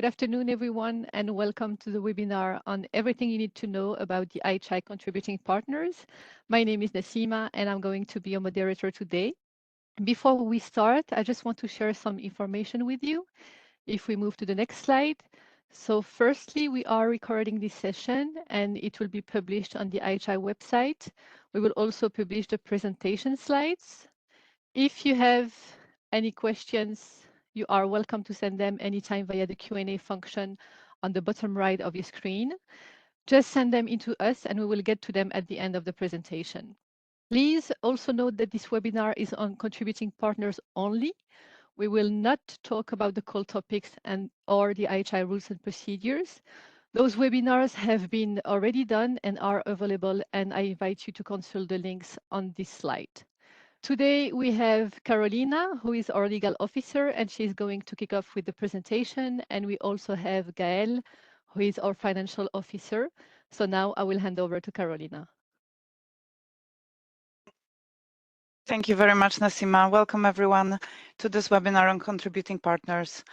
Good afternoon, everyone, and welcome to the webinar on everything you need to know about the IHI contributing partners. My name is Nassima, and I'm going to be your moderator today. Before we start, I just want to share some information with you. If we move to the next slide. So firstly, we are recording this session, and it will be published on the IHI website. We will also publish the presentation slides. If you have any questions, you are welcome to send them anytime via the Q&A function on the bottom right of your screen. Just send them into us and we will get to them at the end of the presentation. Please also note that this webinar is on contributing partners only. We will not talk about the call topics or the IHI rules and procedures. Those webinars have been already done and are available, and I invite you to consult the links on this slide. Today we have Karolina, who is our legal officer, and she's going to kick off with the presentation. And we also have Gaëlle, who is our financial officer. So now I will hand over to Karolina. Thank you very much, Nassima. Welcome everyone to this webinar on contributing partners.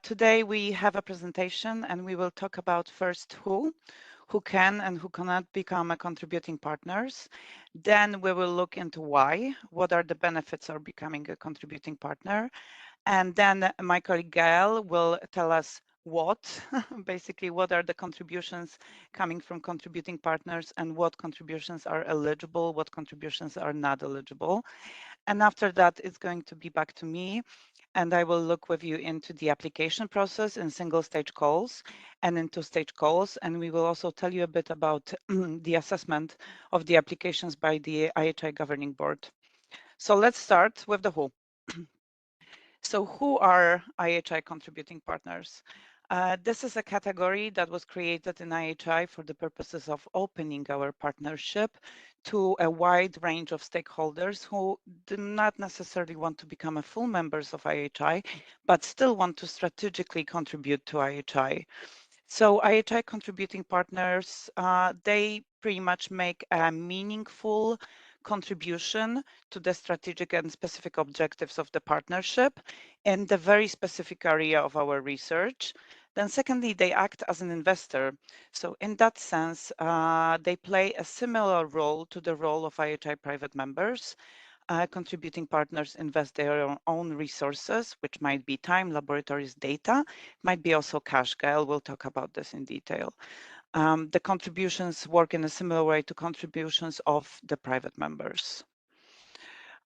Today we have a presentation and we will talk about first who can and who cannot become a contributing partners. Then we will look into why, what are the benefits of becoming a contributing partner. And then my colleague Gaëlle will tell us basically what are the contributions coming from contributing partners and what contributions are eligible, what contributions are not eligible. And after that, it's going to be back to me, and I will look with you into the application process in single stage calls and in two-stage calls. And we will also tell you a bit about the assessment of the applications by the IHI Governing Board. So let's start with the who. So who are IHI contributing partners? This is a category that was created in IHI for the purposes of opening our partnership to a wide range of stakeholders who do not necessarily want to become a full members of IHI, but still want to strategically contribute to IHI. So IHI contributing partners, they pretty much make a meaningful contribution to the strategic and specific objectives of the partnership in the very specific area of our research. Then secondly, they act as an investor. So in that sense, they play a similar role to the role of IHI private members. Contributing partners invest their own resources, which might be time, laboratories, data, might be also cash. Gaëlle will talk about this in detail. The contributions work in a similar way to contributions of the private members.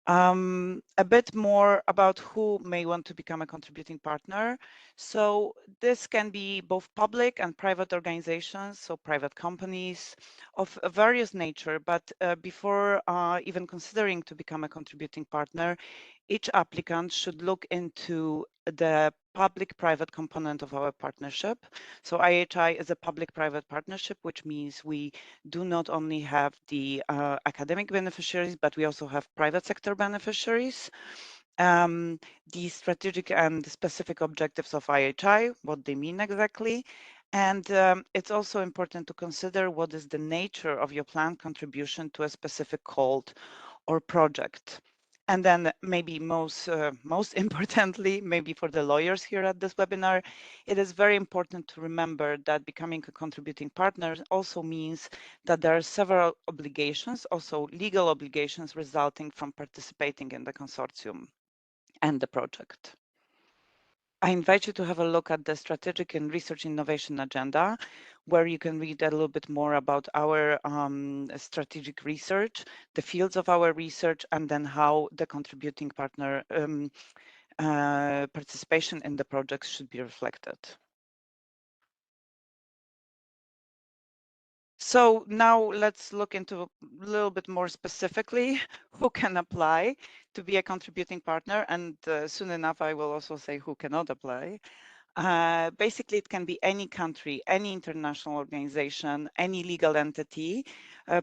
A bit more about who may want to become a contributing partner. So this can be both public and private organizations, so private companies of various nature. But before even considering to become a contributing partner, each applicant should look into the public-private component of our partnership. So IHI is a public-private partnership, which means we do not only have the academic beneficiaries, but we also have private sector beneficiaries. The strategic and specific objectives of IHI, what they mean exactly. And it's also important to consider what is the nature of your planned contribution to a specific cause or project. And then maybe most importantly, maybe for the lawyers here at this webinar, it is very important to remember that becoming a contributing partner also means that there are several obligations, also legal obligations resulting from participating in the consortium and the project. I invite you to have a look at the Strategic and Research Innovation Agenda, where you can read a little bit more about our strategic research, the fields of our research, and then how the contributing partner participation in the projects should be reflected. So now let's look into a little bit more specifically who can apply to be a contributing partner, and soon enough I will also say who cannot apply. Basically, it can be any country, any international organization, any legal entity,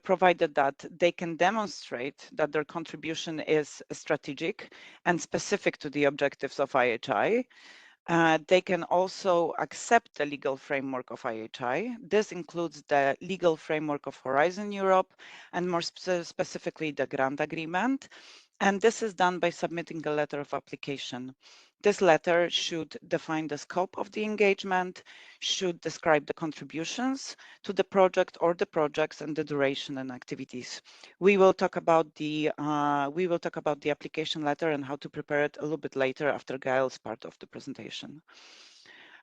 provided that they can demonstrate that their contribution is strategic and specific to the objectives of IHI. They can also accept the legal framework of IHI. This includes the legal framework of Horizon Europe and more specifically the grant agreement. And this is done by submitting a letter of application This letter should define the scope of the engagement, should describe the contributions to the project or the projects and the duration and activities. We will talk about the application letter and how to prepare it a little bit later after Gaëlle's part of the presentation.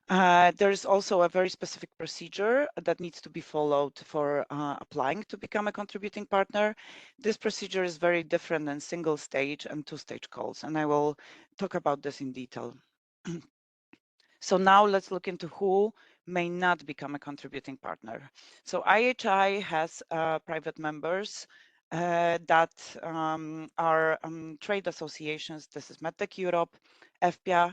There is also a very specific procedure that needs to be followed for applying to become a contributing partner. This procedure is very different than single stage and two-stage calls, and I will talk about this in detail. So now let's look into who may not become a contributing partner. So IHI has private members that are trade associations. This is MedTech Europe, FPA,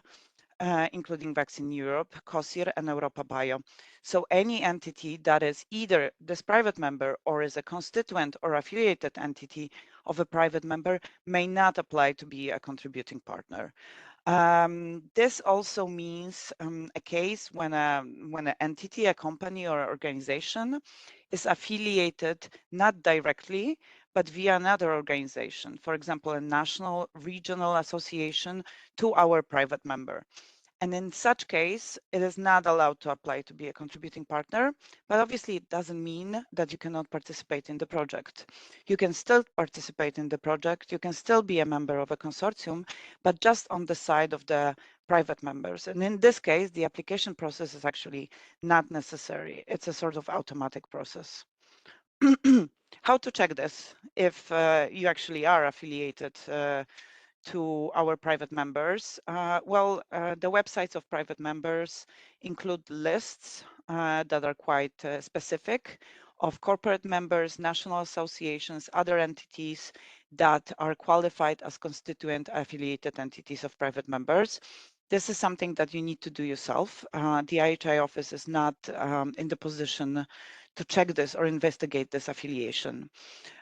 including Vaccine Europe, COSIR, and Europa Bio. So any entity that is either this private member or is a constituent or affiliated entity of a private member may not apply to be a contributing partner. This also means a case when an entity, a company or organization is affiliated not directly, but via another organization, for example, a national regional association to our private member. And in such case, it is not allowed to apply to be a contributing partner, but obviously it doesn't mean that you cannot participate in the project. You can still participate in the project, you can still be a member of a consortium, but just on the side of the private members. And in this case, the application process is actually not necessary. It's a sort of automatic process. How to check this if you actually are affiliated to our private members? The websites of private members include lists that are quite specific of corporate members, national associations, other entities that are qualified as constituent affiliated entities of private members. This is something that you need to do yourself. The IHI office is not in the position to check this or investigate this affiliation.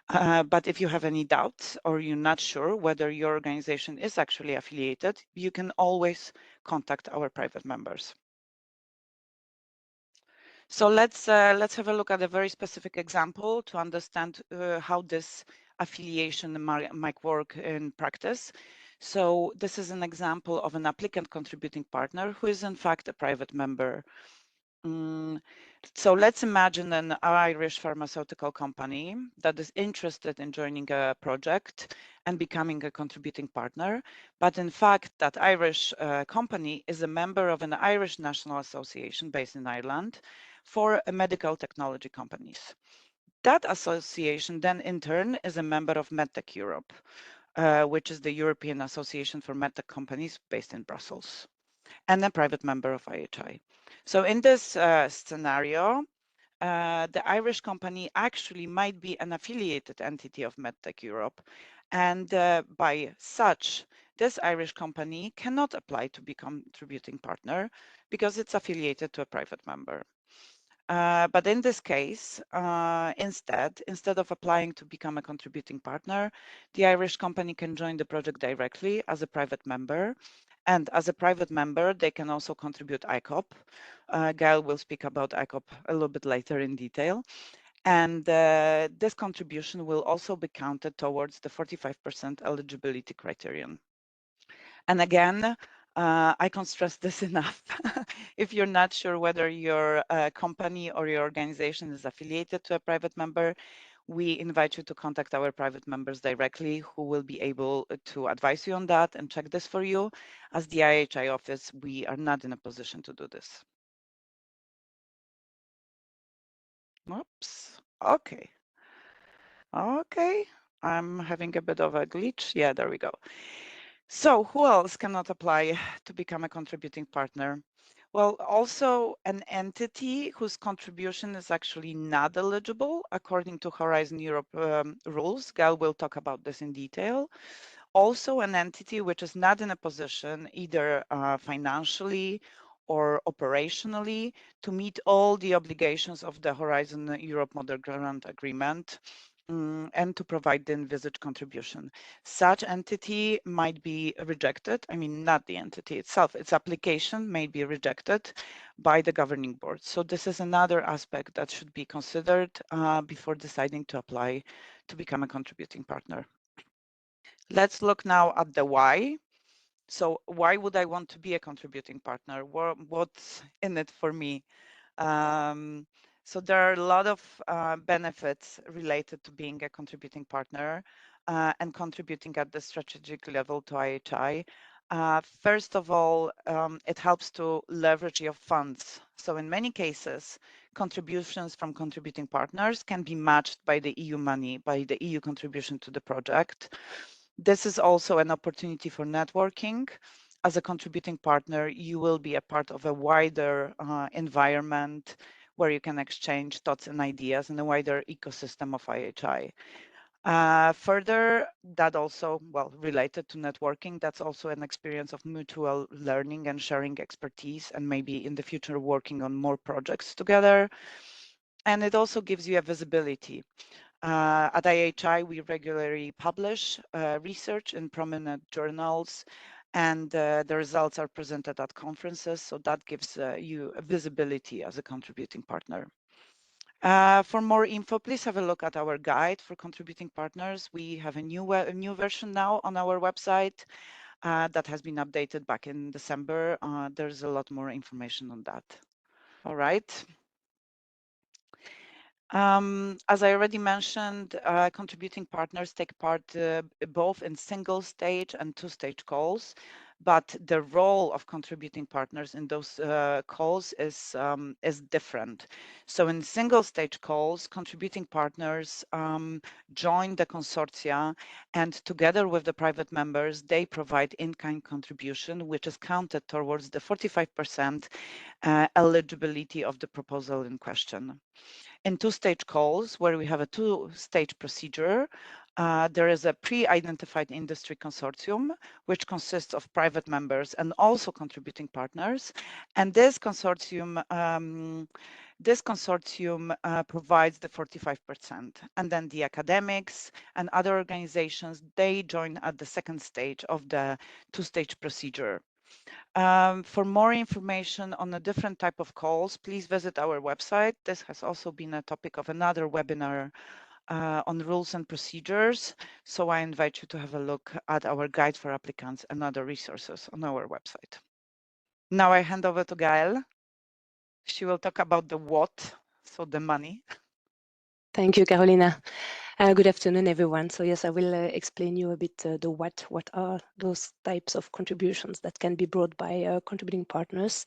But if you have any doubts or you're not sure whether your organization is actually affiliated, you can always contact our private members. So let's have a look at a very specific example to understand how this affiliation might work in practice. So this is an example of an applicant contributing partner who is in fact a private member. So let's imagine an Irish pharmaceutical company that is interested in joining a project and becoming a contributing partner. But in fact, that Irish company is a member of an Irish National Association based in Ireland for medical technology companies. That association then in turn is a member of MedTech Europe, which is the European Association for MedTech companies based in Brussels, and a private member of IHI. So in this scenario, the Irish company actually might be an affiliated entity of MedTech Europe. And by such, this Irish company cannot apply to be contributing partner because it's affiliated to a private member. But in this case, instead of applying to become a contributing partner, the Irish company can join the project directly as a private member. And as a private member, they can also contribute ICOP. Gaëlle will speak about ICOP a little bit later in detail. And this contribution will also be counted towards the 45% eligibility criterion. And again, I can't stress this enough. If you're not sure whether your company or your organization is affiliated to a private member, we invite you to contact our private members directly, who will be able to advise you on that and check this for you. As the IHI office, we are not in a position to do this. Oops. Okay. Okay. I'm having a bit of a glitch. Yeah, there we go. So who else cannot apply to become a contributing partner? Well, also an entity whose contribution is actually not eligible according to Horizon Europe rules. Gaëlle will talk about this in detail. Also an entity which is not in a position either financially or operationally to meet all the obligations of the Horizon Europe Model Grant Agreement and to provide the envisaged contribution. Such entity might be rejected. I mean, not the entity itself, its application may be rejected by the governing board. So this is another aspect that should be considered before deciding to apply to become a contributing partner. Let's look now at the why. So why would I want to be a contributing partner? What's in it for me? Um, so there are a lot of benefits related to being a contributing partner and contributing at the strategic level to IHI. First of all, it helps to leverage your funds. So in many cases, contributions from contributing partners can be matched by the EU money, by the EU contribution to the project. This is also an opportunity for networking. As a contributing partner, you will be a part of a wider environment where you can exchange thoughts and ideas in a wider ecosystem of IHI. Further, that also, well, related to networking, that's also an experience of mutual learning and sharing expertise, and maybe in the future working on more projects together. And it also gives you a visibility. At IHI, we regularly publish research in prominent journals, and the results are presented at conferences, so that gives you a visibility as a contributing partner. For more info, please have a look at our guide for contributing partners. We have a new version now on our website that has been updated back in December. There's a lot more information on that. All right. As I already mentioned, contributing partners take part both in single stage and two-stage calls, but the role of contributing partners in those calls is different. So in single stage calls, contributing partners join the consortia, and together with the private members, they provide in-kind contribution, which is counted towards the 45% eligibility of the proposal in question. In two-stage calls, where we have a two-stage procedure, there is a pre-identified industry consortium, which consists of private members and also contributing partners. And this consortium provides the 45%. And then the academics and other organizations, they join at the second stage of the two-stage procedure. For more information on a different type of calls, please visit our website. This has also been a topic of another webinar on rules and procedures. So I invite you to have a look at our guide for applicants and other resources on our website. Now I hand over to Gaëlle. She will talk about the what, so the money. Thank you, Karolina. Good afternoon, everyone. So yes, I will explain you a bit the what. What are those types of contributions that can be brought by contributing partners?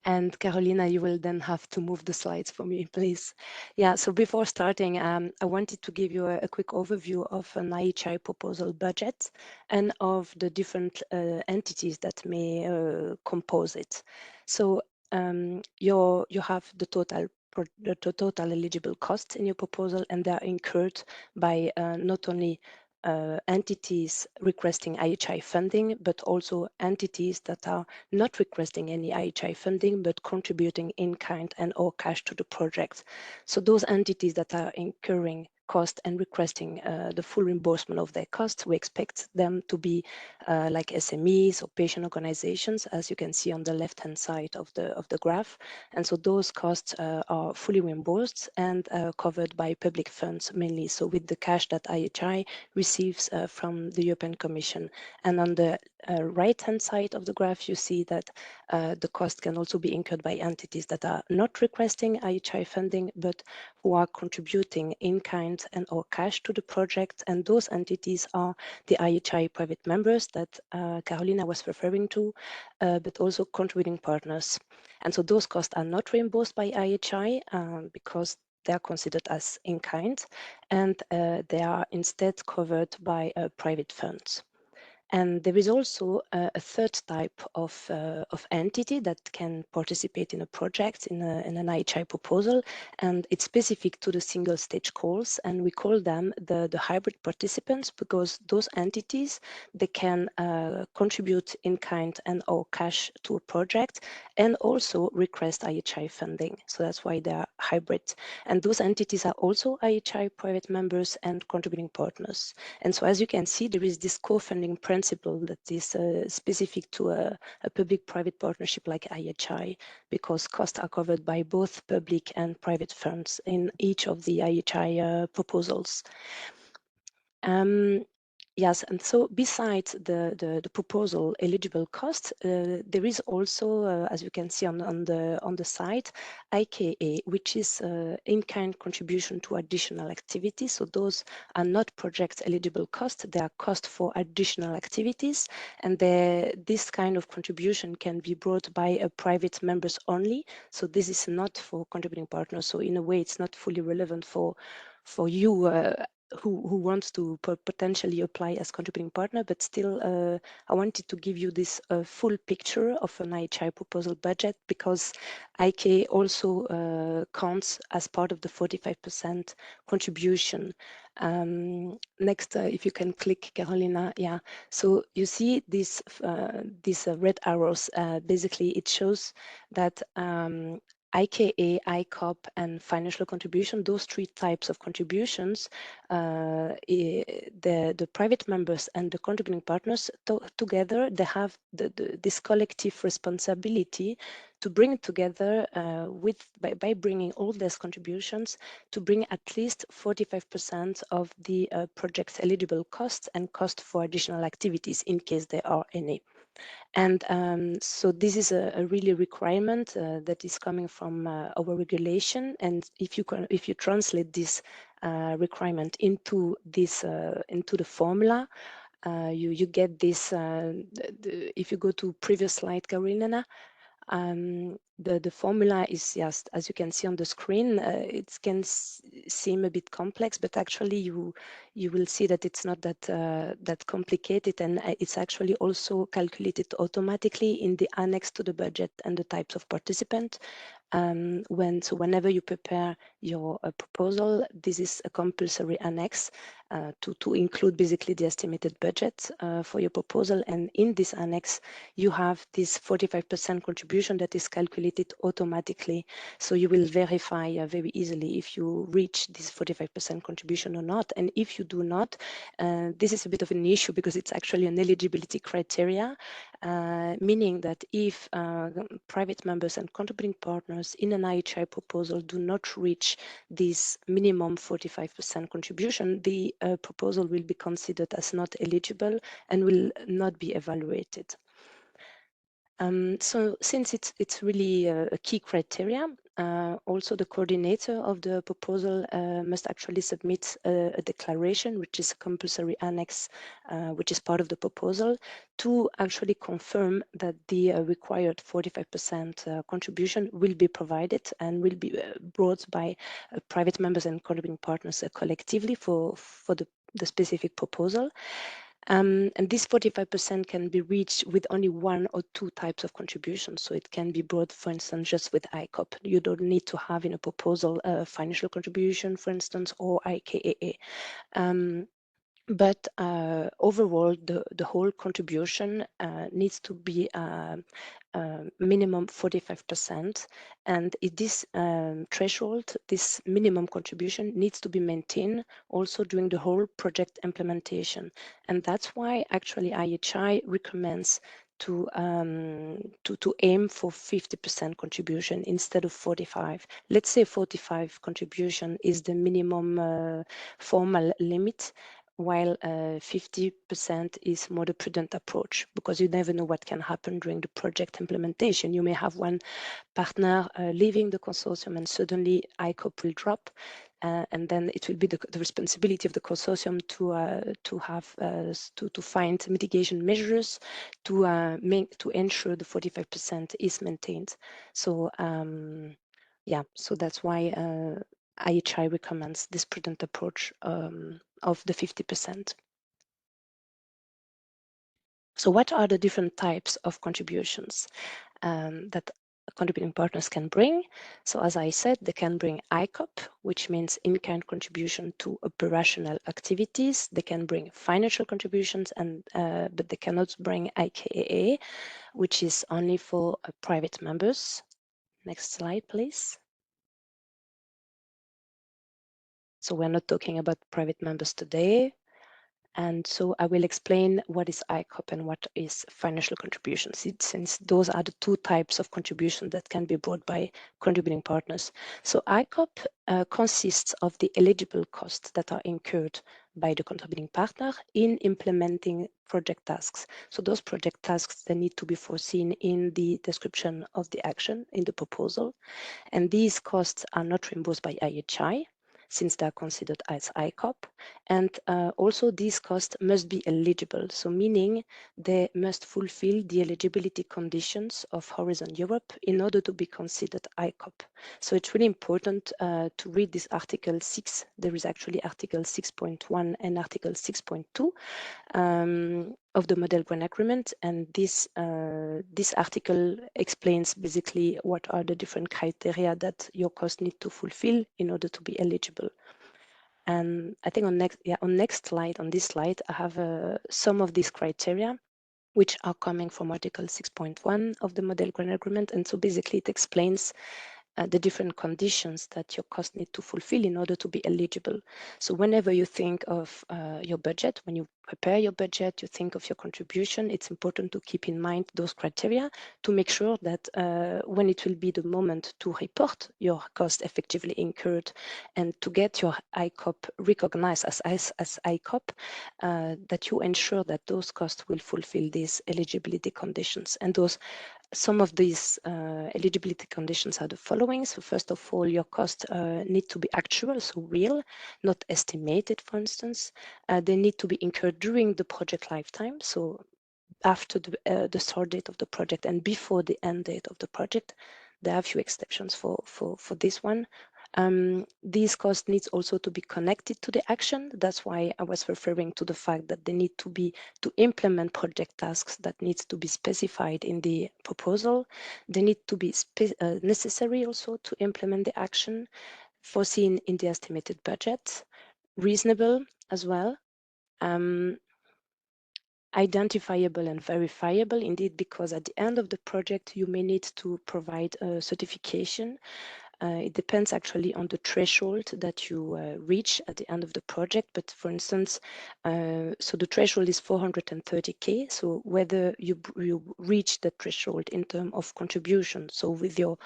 And Karolina, you will then have to move the slides for me, please. Yeah, so before starting, I wanted to give you a quick overview of an IHI proposal budget and of the different entities that may compose it. So you have the total eligible costs in your proposal, and they are incurred by not only entities requesting IHI funding, but also entities that are not requesting any IHI funding, but contributing in kind and or cash to the project. So those entities that are incurring cost and requesting the full reimbursement of their costs, we expect them to be like SMEs or patient organizations, as you can see on the left-hand side of the graph. And so those costs are fully reimbursed and covered by public funds mainly. So with the cash that IHI receives from the European Commission. And on the right-hand side of the graph, you see that the cost can also be incurred by entities that are not requesting IHI funding, but who are contributing in kind and or cash to the project. And those entities are the IHI private members that Karolina was referring to, but also contributing partners. And so those costs are not reimbursed by IHI because they are considered as in kind, and they are instead covered by private funds. And there is also a third type of entity that can participate in a project, in an IHI proposal, and it's specific to the single stage calls, and we call them the hybrid participants, because those entities, they can contribute in kind and or cash to a project and also request IHI funding. So that's why they are hybrid. And those entities are also IHI private members and contributing partners. And so as you can see, there is this co-funding principle that is specific to a public-private partnership like IHI, because costs are covered by both public and private funds in each of the IHI proposals. Yes, and so besides the proposal eligible cost, there is also, as you can see on the site, IKA, which is in-kind contribution to additional activities. So those are not project eligible costs; they are cost for additional activities, and this kind of contribution can be brought by private members only. So this is not for contributing partners. So in a way, it's not fully relevant for you. Who wants to potentially apply as contributing partner, but still I wanted to give you this full picture of an IHI proposal budget, because IK also counts as part of the 45% contribution. Next, if you can click, Karolina. Yeah, so you see these red arrows. Basically, it shows that IKA, ICOP, and financial contribution, those three types of contributions, the private members and the contributing partners together, they have this collective responsibility to bring it together by bringing all these contributions to bring at least 45% of the project's eligible costs and cost for additional activities in case there are any. And so this is a really requirement that is coming from our regulation. And if you translate this requirement into the formula, you get this. If you go to previous slide, Karolina, the formula is just, as you can see on the screen, it can seem a bit complex, but actually you will see that it's not that complicated, and it's actually also calculated automatically in the annex to the budget and the types of participant. Whenever you prepare your proposal, this is a compulsory annex to include basically the estimated budget for your proposal. And in this annex, you have this 45% contribution that is calculated automatically. So you will verify very easily if you reach this 45% contribution or not. And if you do not, this is a bit of an issue because it's actually an eligibility criteria, meaning that if private members and contributing partners in an IHI proposal do not reach this minimum 45% contribution, the proposal will be considered as not eligible and will not be evaluated. So since it's really a key criteria, also the coordinator of the proposal must actually submit a declaration, which is a compulsory annex, which is part of the proposal, to actually confirm that the required 45% contribution will be provided and will be brought by private members and contributing partners collectively for the specific proposal. And this 45% can be reached with only one or two types of contributions. So it can be brought, for instance, just with ICOP. You don't need to have in a proposal a financial contribution, for instance, or IKAA. But overall, the whole contribution needs to be minimum 45%. And this threshold, this minimum contribution needs to be maintained also during the whole project implementation. And that's why actually IHI recommends to aim for 50% contribution instead of 45. Let's say 45 contribution is the minimum formal limit, while 50% is more the prudent approach, because you never know what can happen during the project implementation. You may have one partner leaving the consortium and suddenly ICOP will drop, and then it will be the responsibility of the consortium to find mitigation measures to ensure the 45% is maintained. So yeah, so that's why IHI recommends this prudent approach of the 50%. So what are the different types of contributions that contributing partners can bring? So as I said, they can bring ICOP, which means in-kind contribution to operational activities. They can bring financial contributions, and but they cannot bring IKAA, which is only for private members. Next slide, please. So we're not talking about private members today. And so I will explain what is ICOP and what is financial contributions, since those are the two types of contribution that can be brought by contributing partners. So ICOP consists of the eligible costs that are incurred by the contributing partner in implementing project tasks. So those project tasks, they need to be foreseen in the description of the action in the proposal. And these costs are not reimbursed by IHI since they are considered as ICOP. And also these costs must be eligible. So meaning they must fulfill the eligibility conditions of Horizon Europe in order to be considered ICOP. So it's really important to read this Article 6. There is actually Article 6.1 and Article 6.2 of the Model Grant Agreement, and this article explains basically what are the different criteria that your costs need to fulfill in order to be eligible. And I think on this slide, I have some of these criteria, which are coming from Article 6.1 of the Model Grant Agreement, and so basically it explains the different conditions that your costs need to fulfill in order to be eligible. So whenever you think of your budget, when you prepare your budget, you think of your contribution, it's important to keep in mind those criteria to make sure that when it will be the moment to report your cost effectively incurred and to get your ICOP recognized as ICOP, that you ensure that those costs will fulfill these eligibility conditions. And some of these eligibility conditions are the following. So first of all, your costs need to be actual, so real, not estimated, for instance. They need to be incurred during the project lifetime, so after the start date of the project and before the end date of the project. There are a few exceptions for this one. These costs needs also to be connected to the action. That's why I was referring to the fact that they need to implement project tasks that needs to be specified in the proposal. They need to be necessary also to implement the action, foreseen in the estimated budget, reasonable as well, identifiable and verifiable, indeed, because at the end of the project, you may need to provide a certification. It depends actually on the threshold that you reach at the end of the project. But for instance, so the threshold is 430K. So whether you reach the threshold in terms of contribution, so with your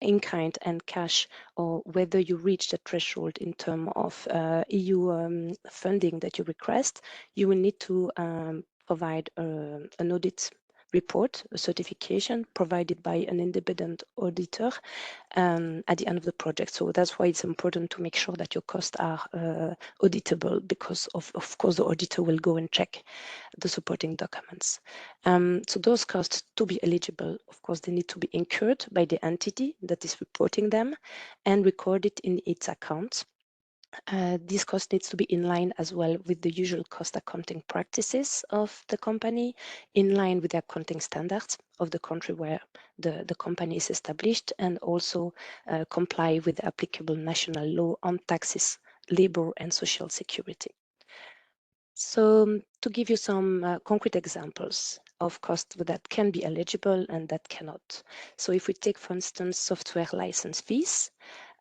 in-kind and cash, or whether you reach the threshold in terms of EU funding that you request, you will need to provide an audit report, a certification provided by an independent auditor at the end of the project. So that's why it's important to make sure that your costs are auditable, because of course the auditor will go and check the supporting documents. So those costs, to be eligible, of course, they need to be incurred by the entity that is reporting them and recorded in its accounts. This cost needs to be in line as well with the usual cost accounting practices of the company, in line with the accounting standards of the country where the company is established, and also comply with the applicable national law on taxes, labor and social security. So to give you some concrete examples of costs that can be eligible and that cannot. So if we take, for instance, software license fees,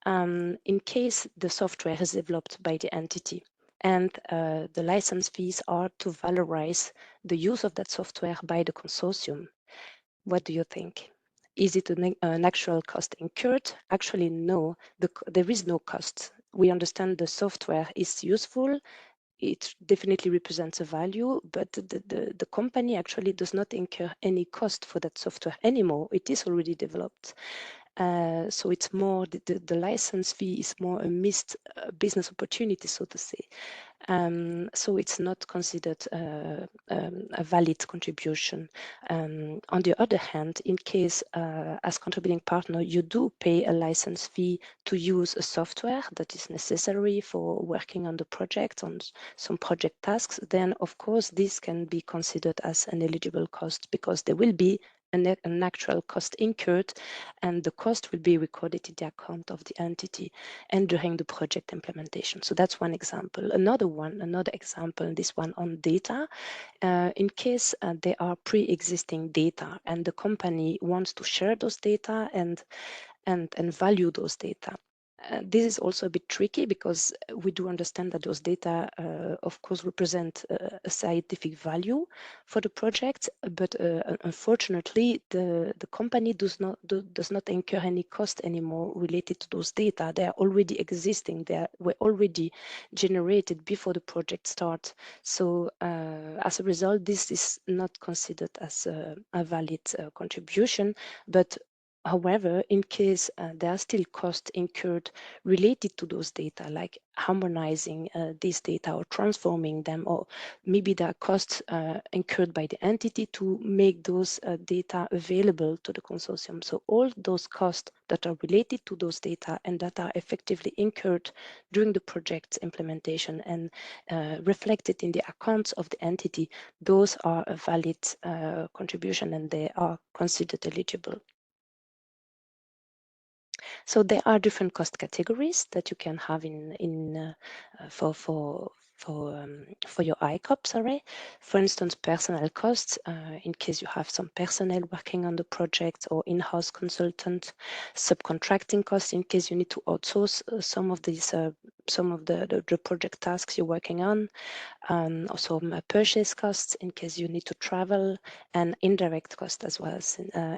in case the software is developed by the entity and the license fees are to valorize the use of that software by the consortium, what do you think? Is it an actual cost incurred? Actually, no, there is no cost. We understand the software is useful. It definitely represents a value, but the company actually does not incur any cost for that software anymore. It is already developed. So it's more, the license fee is more a missed business opportunity, so to say. So it's not considered a valid contribution. On the other hand, in case as contributing partner, you do pay a license fee to use a software that is necessary for working on the project, on some project tasks, then of course this can be considered as an eligible cost, because there will be an actual cost incurred, and the cost will be recorded in the account of the entity and during the project implementation. So that's one example. Another example, this one on data. In case there are pre-existing data and the company wants to share those data and value those data. This is also a bit tricky because we do understand that those data, of course, represent a scientific value for the project, but unfortunately, the company does not incur any cost anymore related to those data. They are already existing. They were already generated before the project starts. So as a result, this is not considered as a valid contribution, but however, in case there are still costs incurred related to those data, like harmonizing these data or transforming them, or maybe there are costs incurred by the entity to make those data available to the consortium. So all those costs that are related to those data and that are effectively incurred during the project's implementation and reflected in the accounts of the entity, those are a valid contribution and they are considered eligible. So there are different cost categories that you can have for your ICOPS array. For instance, personnel costs, in case you have some personnel working on the project or in-house consultant. Subcontracting costs, in case you need to outsource some of the project tasks you're working on. Also purchase costs in case you need to travel, and indirect cost as well.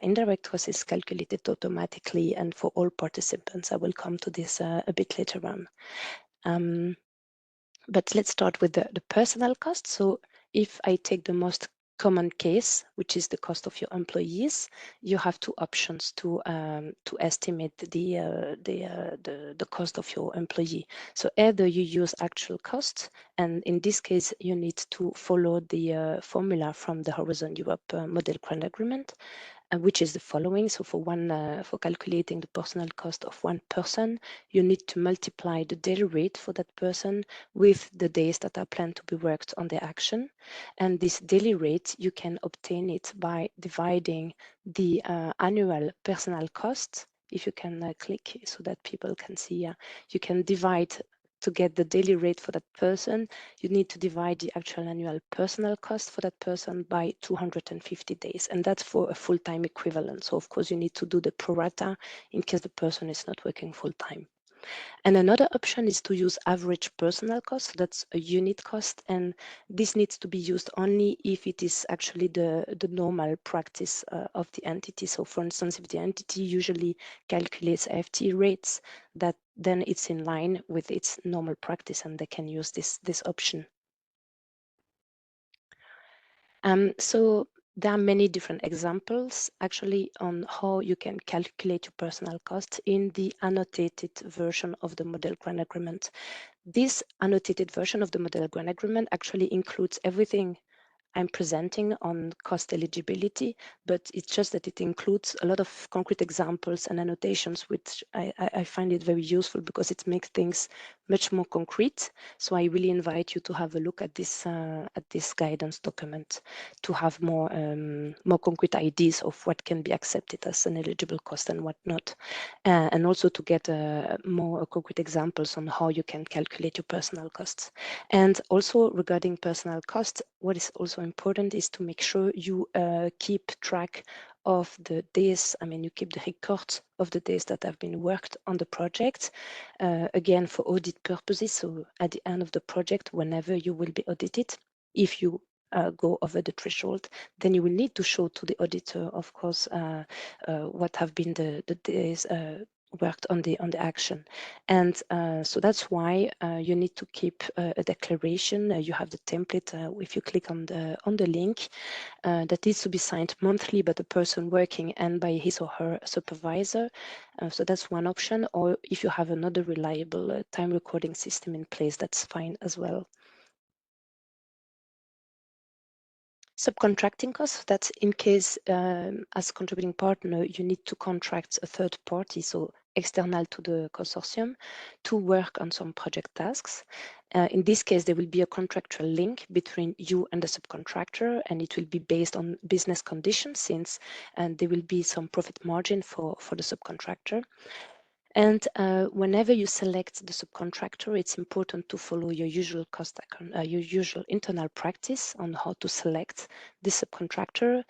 Indirect cost is calculated automatically and for all participants. I will come to this a bit later on. But let's start with the personnel cost. So if I take the most common case, which is the cost of your employees, you have two options to estimate the cost of your employee. So either you use actual costs, and in this case, you need to follow the formula from the Horizon Europe Model Grant Agreement, which is the following. So for calculating the personnel cost of one person, you need to multiply the daily rate for that person with the days that are planned to be worked on the action. And this daily rate, you can obtain it by dividing the annual personnel cost. If you can click so that people can see, you can divide to get the daily rate for that person. You need to divide the actual annual personnel cost for that person by 250 days, and that's for a full-time equivalent. So of course you need to do the pro rata in case the person is not working full-time. And another option is to use average personnel cost. So that's a unit cost, and this needs to be used only if it is actually the normal practice of the entity. So for instance, if the entity usually calculates FTE rates, that then it's in line with its normal practice and they can use this option. So there are many different examples actually on how you can calculate your personnel costs in the annotated version of the Model Grant Agreement. This annotated version of the Model Grant Agreement actually includes everything I'm presenting on cost eligibility, but it's just that it includes a lot of concrete examples and annotations, which I find it very useful because it makes things much more concrete. So I really invite you to have a look at this guidance document to have more concrete ideas of what can be accepted as an eligible cost and what not, and also to get more concrete examples on how you can calculate your personnel costs. And also regarding personnel costs, what is also important is to make sure you keep track of the days. I mean, you keep the records of the days that have been worked on the project, again, for audit purposes. So at the end of the project, whenever you will be audited, if you go over the threshold, then you will need to show to the auditor, of course, what have been the days worked on the action. And so that's why you need to keep a declaration. You have the template if you click on the link that needs to be signed monthly by the person working and by his or her supervisor. So that's one option. Or if you have another reliable time recording system in place, that's fine as well. Subcontracting costs, that's in case as a contributing partner, you need to contract a third party, so external to the consortium, to work on some project tasks. In this case, there will be a contractual link between you and the subcontractor, and it will be based on business conditions, since there will be some profit margin for the subcontractor. And whenever you select the subcontractor, it's important to follow your usual your usual internal practice on how to select the subcontractor,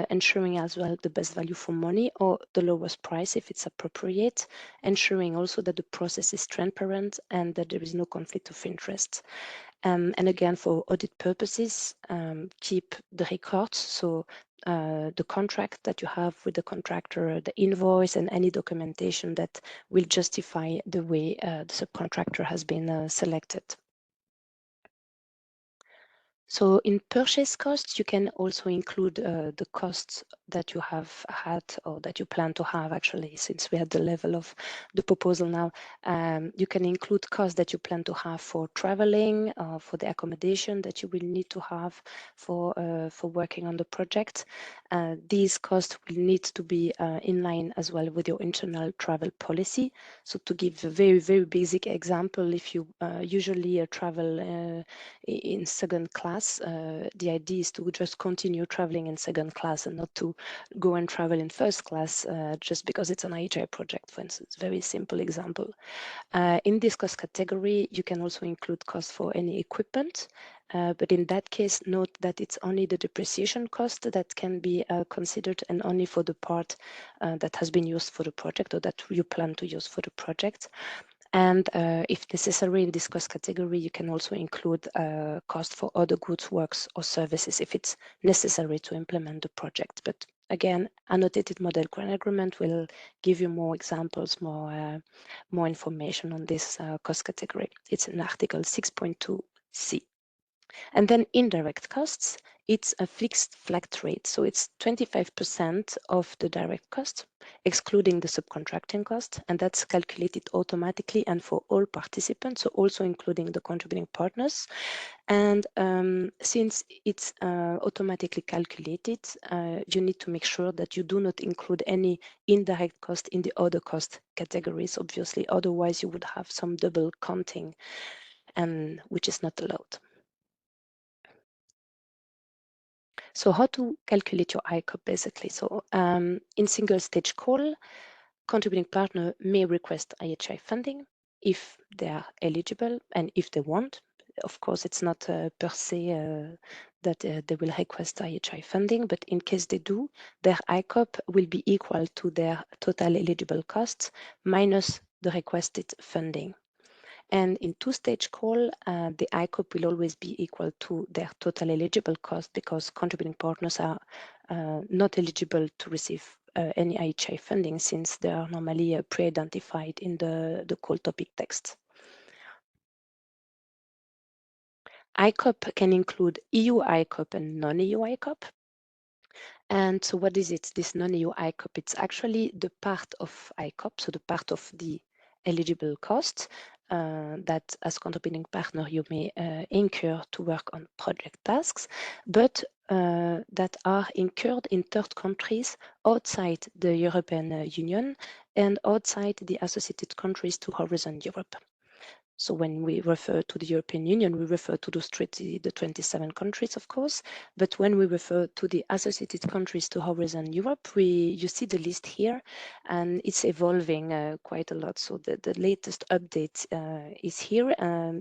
ensuring as well the best value for money or the lowest price if it's appropriate, ensuring also that the process is transparent and that there is no conflict of interest. And again, for audit purposes, keep the records. So the contract that you have with the contractor, the invoice, and any documentation that will justify the way the subcontractor has been selected. So in purchase costs, you can also include the costs that you have had or that you plan to have actually, since we had the level of the proposal now. You can include costs that you plan to have for traveling, for the accommodation that you will need to have for working on the project. These costs will need to be in line as well with your internal travel policy. So to give a very, very basic example, if you usually travel in second class, the idea is to just continue traveling in second class and not to go and travel in first class just because it's an IHI project, for instance. Very simple example. In this cost category, you can also include costs for any equipment, but in that case, note that it's only the depreciation cost that can be considered and only for the part that has been used for the project or that you plan to use for the project. And if necessary in this cost category, you can also include cost for other goods, works, or services if it's necessary to implement the project. But again, annotated model grant agreement will give you more examples, more information on this cost category. It's in Article 6.2c. And then indirect costs, it's a fixed flat rate. So it's 25% of the direct cost, excluding the subcontracting cost, and that's calculated automatically and for all participants, so also including the contributing partners. And since it's automatically calculated, you need to make sure that you do not include any indirect cost in the other cost categories, obviously, otherwise you would have some double counting, and which is not allowed. So how to calculate your ICOP basically? So in single stage call, contributing partner may request IHI funding if they are eligible and if they want. Of course, it's not per se that they will request IHI funding, but in case they do, their ICOP will be equal to their total eligible costs minus the requested funding. And in two-stage call, the ICOP will always be equal to their total eligible cost because contributing partners are not eligible to receive any IHI funding since they are normally pre-identified in the call topic text. ICOP can include EU ICOP and non-EU ICOP. And so what is it, this non-EU ICOP? It's actually the part of ICOP, so the part of the eligible cost that as contributing partner you may incur to work on project tasks, but that are incurred in third countries outside the European Union and outside the associated countries to Horizon Europe. So when we refer to the European Union, we refer to the 27 countries, of course. But when we refer to the associated countries to Horizon Europe, you see the list here, and it's evolving quite a lot. So the latest update is here.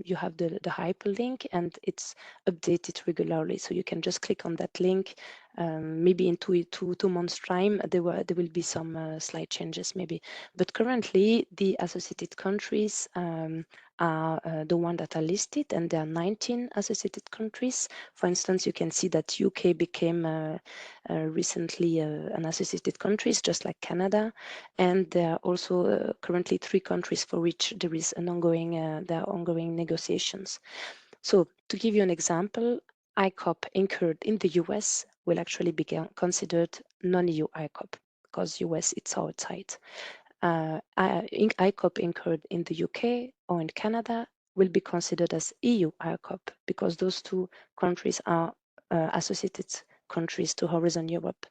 You have the hyperlink, and it's updated regularly. So you can just click on that link. Maybe in two months' time, there will be some slight changes, maybe. But currently, the associated countries are the ones that are listed, and there are 19 associated countries. For instance, you can see that UK became recently an associated countries, just like Canada, and there are also currently 3 countries for which there is an there are ongoing negotiations. So to give you an example, ICOP incurred in the US will actually be considered non-EU ICOP because US it's outside. ICOP incurred in the UK or in Canada will be considered as EU ICOP because those 2 countries are associated countries to Horizon Europe.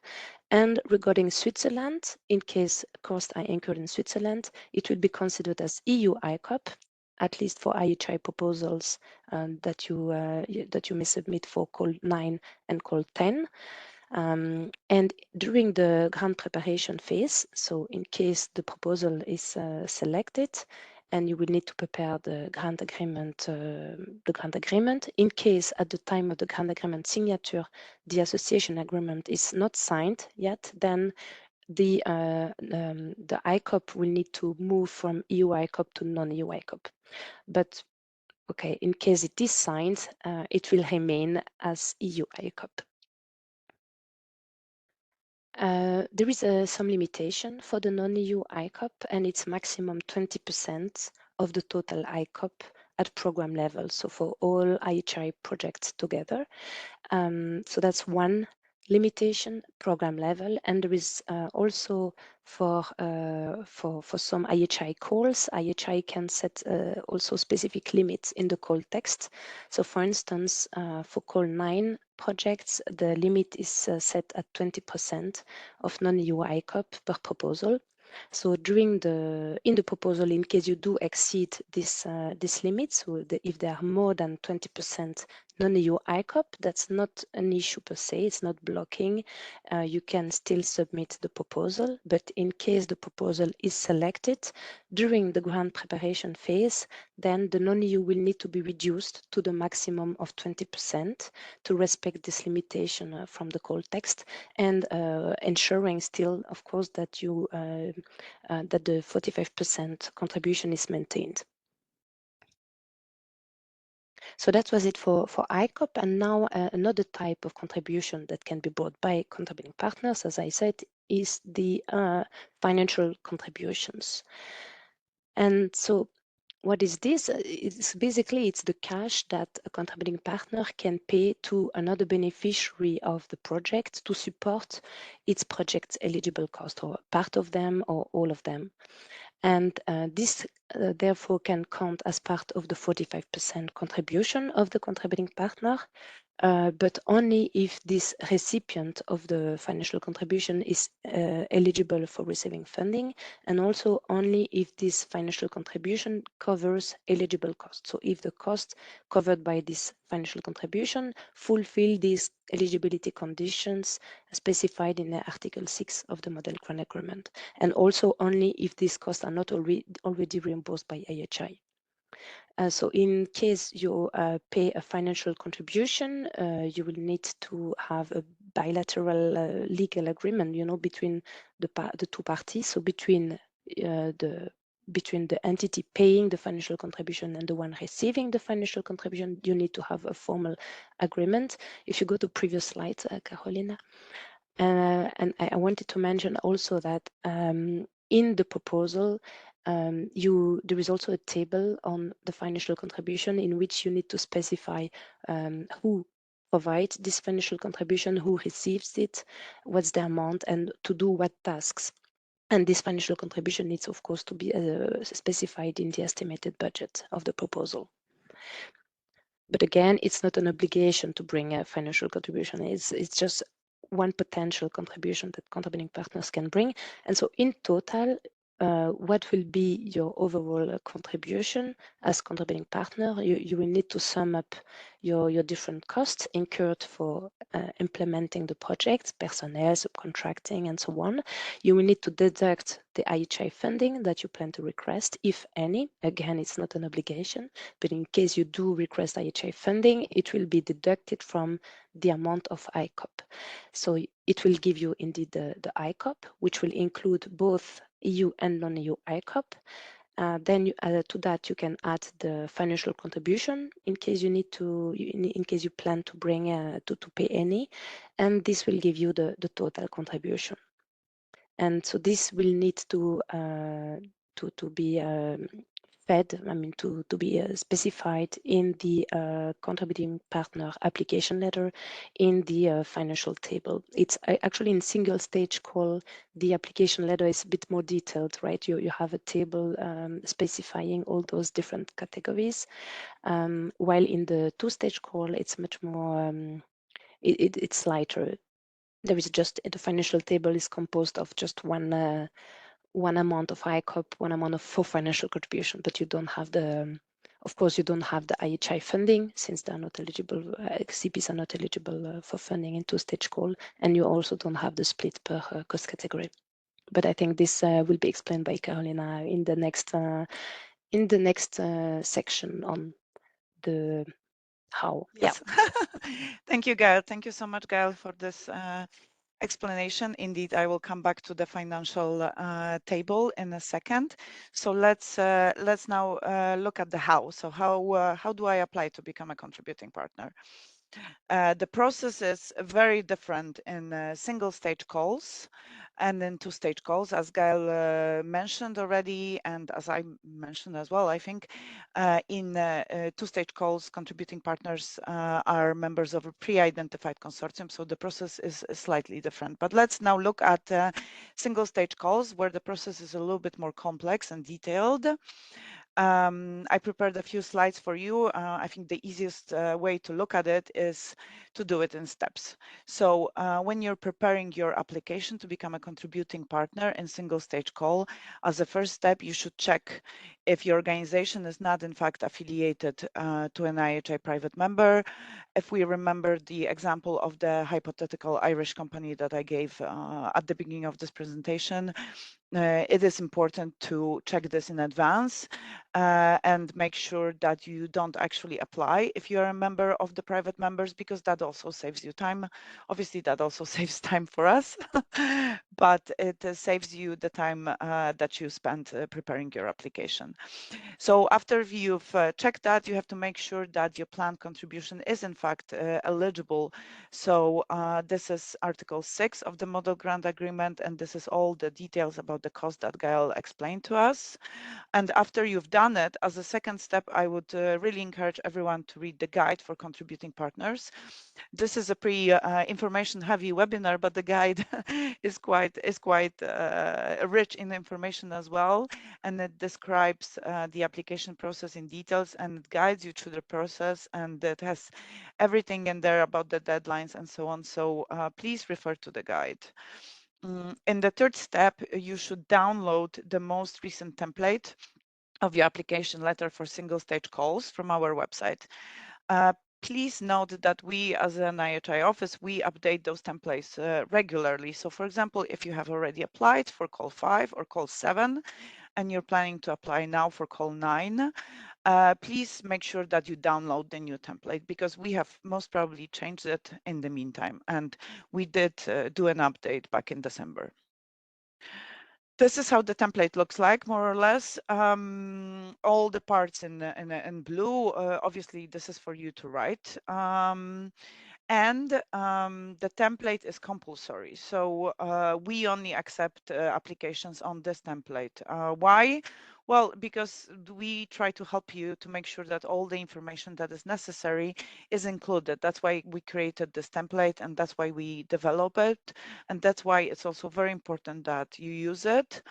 And regarding Switzerland, in case costs are incurred in Switzerland, it will be considered as EU ICOP, at least for IHI proposals that you may submit for call 9 and call 10. And during the grant preparation phase, so in case the proposal is selected, and you will need to prepare the grant agreement. In case at the time of the grant agreement signature, the association agreement is not signed yet, then the ICOP will need to move from EU ICOP to non-EU ICOP. But okay, in case it is signed, it will remain as EU ICOP. There is some limitation for the non-EU ICOP, and it's maximum 20% of the total ICOP at program level. So for all IHI projects together. So that's one limitation, program level, and there is also for some IHI calls, IHI can set also specific limits in the call text. So for instance, for call 9 projects, the limit is set at 20% of non-EU ICOP per proposal. So in the proposal, in case you do exceed this limit, so if there are more than 20% non-EU ICOP, that's not an issue per se, it's not blocking. You can still submit the proposal, but in case the proposal is selected during the grant preparation phase, then the non-EU will need to be reduced to the maximum of 20% to respect this limitation from the call text, and ensuring still, of course, that that the 45% contribution is maintained. So that was it for ICOP, and now another type of contribution that can be brought by contributing partners, as I said, is the financial contributions. And so what is this? It's basically the cash that a contributing partner can pay to another beneficiary of the project to support its project's eligible cost, or part of them or all of them. And this therefore can count as part of the 45% contribution of the contributing partner, but only if this recipient of the financial contribution is eligible for receiving funding, and also only if this financial contribution covers eligible costs. So if the costs covered by this financial contribution fulfill these eligibility conditions specified in Article 6 of the Model Grant Agreement, and also only if these costs are not already reimbursed by IHI. So in case you pay a financial contribution, you will need to have a bilateral legal agreement, between the two parties. So between the entity paying the financial contribution and the one receiving the financial contribution, you need to have a formal agreement. If you go to previous slides, Karolina. And I wanted to mention also that in the proposal, there is also a table on the financial contribution in which you need to specify who provides this financial contribution, who receives it, what's the amount, and to do what tasks. And this financial contribution needs, of course, to be specified in the estimated budget of the proposal. But again, it's not an obligation to bring a financial contribution. It's just one potential contribution that contributing partners can bring. And so in total, what will be your overall contribution as contributing partner? You will need to sum up your different costs incurred for implementing the project, personnel, subcontracting, and so on. You will need to deduct the IHI funding that you plan to request, if any. Again, it's not an obligation, but in case you do request IHI funding, it will be deducted from the amount of ICOP. So it will give you indeed the ICOP, which will include both EU and non-EU ICOP. Then to that you can add the financial contribution in case you need to, in case you plan to bring to pay any, and this will give you the total contribution. And so this will need to be fed, to be specified in the contributing partner application letter in the financial table. It's actually in single stage call, the application letter is a bit more detailed, right? You have a table specifying all those different categories, while in the two-stage call, it's much more, it's lighter. There is just, the financial table is composed of just one amount of ICOP, one amount of full financial contribution, but you don't have Of course, you don't have the IHI funding since they are not eligible, CPs are not eligible for funding in two-stage call, and you also don't have the split per cost category. But I think this will be explained by Karolina in the next section on the how. Yes. Thank you, Gaëlle. Thank you so much, Gaëlle, for this explanation. Indeed, I will come back to the financial table in a second. So let's now look at the how. So how do I apply to become a contributing partner? The process is very different in single stage calls and in two-stage calls, as Gaëlle mentioned already, and as I mentioned as well. I think in two-stage calls, contributing partners are members of a pre-identified consortium, so the process is slightly different. But let's now look at single-stage calls, where the process is a little bit more complex and detailed. I prepared a few slides for you. I think the easiest way to look at it is to do it in steps. So when you're preparing your application to become a contributing partner in single stage call, as a first step, you should check if your organization is not in fact affiliated to an IHI private member. If we remember the example of the hypothetical Irish company that I gave at the beginning of this presentation, it is important to check this in advance and make sure that you don't actually apply if you are a member of the private members, because that also saves you time. Obviously, that also saves time for us, but it saves you the time that you spend preparing your application. So after you've checked that, you have to make sure that your planned contribution is in fact eligible. So this is Article 6 of the Model Grant Agreement, and this is all the details about the cost that Gaëlle explained to us. And after you've done it, as a second step, I would really encourage everyone to read the guide for contributing partners. This is a pretty information-heavy webinar, but the guide is quite rich in information as well, and it describes the application process in details, and it guides you through the process, and it has everything in there about the deadlines and so on. So please refer to the guide. In the third step, you should download the most recent template of your application letter for single stage calls from our website. Please note that we, as an IHI office, we update those templates regularly. So for example, if you have already applied for call 5 or call 7, and you're planning to apply now for call 9, please make sure that you download the new template, because we have most probably changed it in the meantime, and we did do an update back in December. This is how the template looks like, more or less. All the parts in blue, obviously this is for you to write. And the template is compulsory. So we only accept applications on this template. Why? Well, because we try to help you to make sure that all the information that is necessary is included. That's why we created this template, and that's why we develop it. And that's why it's also very important that you use it.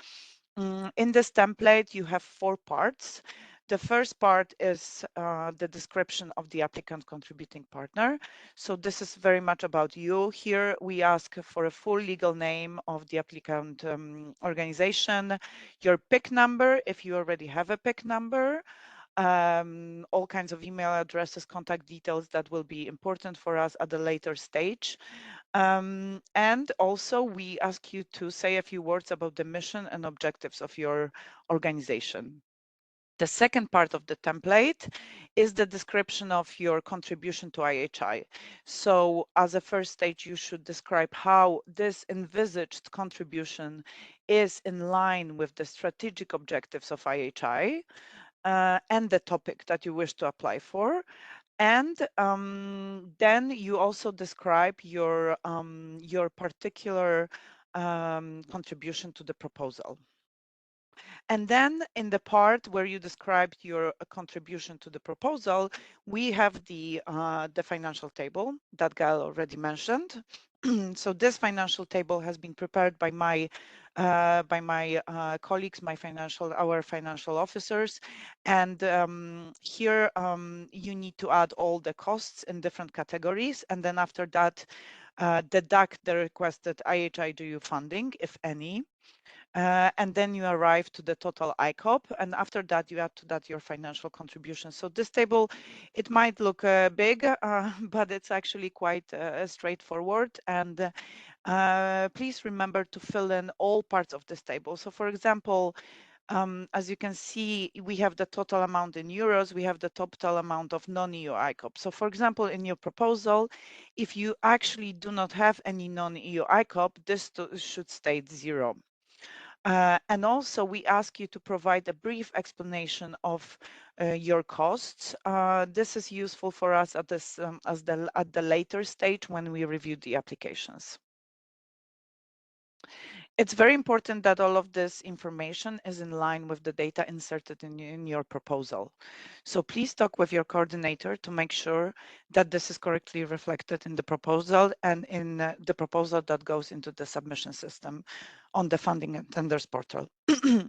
In this template, you have 4 parts. The first part is the description of the applicant contributing partner. So this is very much about you. Here we ask for a full legal name of the applicant organization, your PIC number, if you already have a PIC number, all kinds of email addresses, contact details that will be important for us at a later stage. And also we ask you to say a few words about the mission and objectives of your organization. The second part of the template is the description of your contribution to IHI. So as a first stage, you should describe how this envisaged contribution is in line with the strategic objectives of IHI and the topic that you wish to apply for. And then you also describe your particular contribution to the proposal. And then in the part where you described your contribution to the proposal, we have the financial table that Gaëlle already mentioned. So this financial table has been prepared by my colleagues, our financial officers, and here you need to add all the costs in different categories, and then after that deduct the requested IHI funding, if any. and then you arrive to the total ICOP, and after that you add to that your financial contribution. So this table, it might look big, but it's actually quite straightforward. And please remember to fill in all parts of this table. So for example, as you can see, we have the total amount in euros, we have the total amount of non-EU ICOP. So for example, in your proposal, if you actually do not have any non-EU ICOP, this should state 0. And also we ask you to provide a brief explanation of your costs. This is useful for us at this at the later stage when we review the applications. It's very important that all of this information is in line with the data inserted in your proposal. So please talk with your coordinator to make sure that this is correctly reflected in the proposal and in the proposal that goes into the submission system on the funding and tenders portal.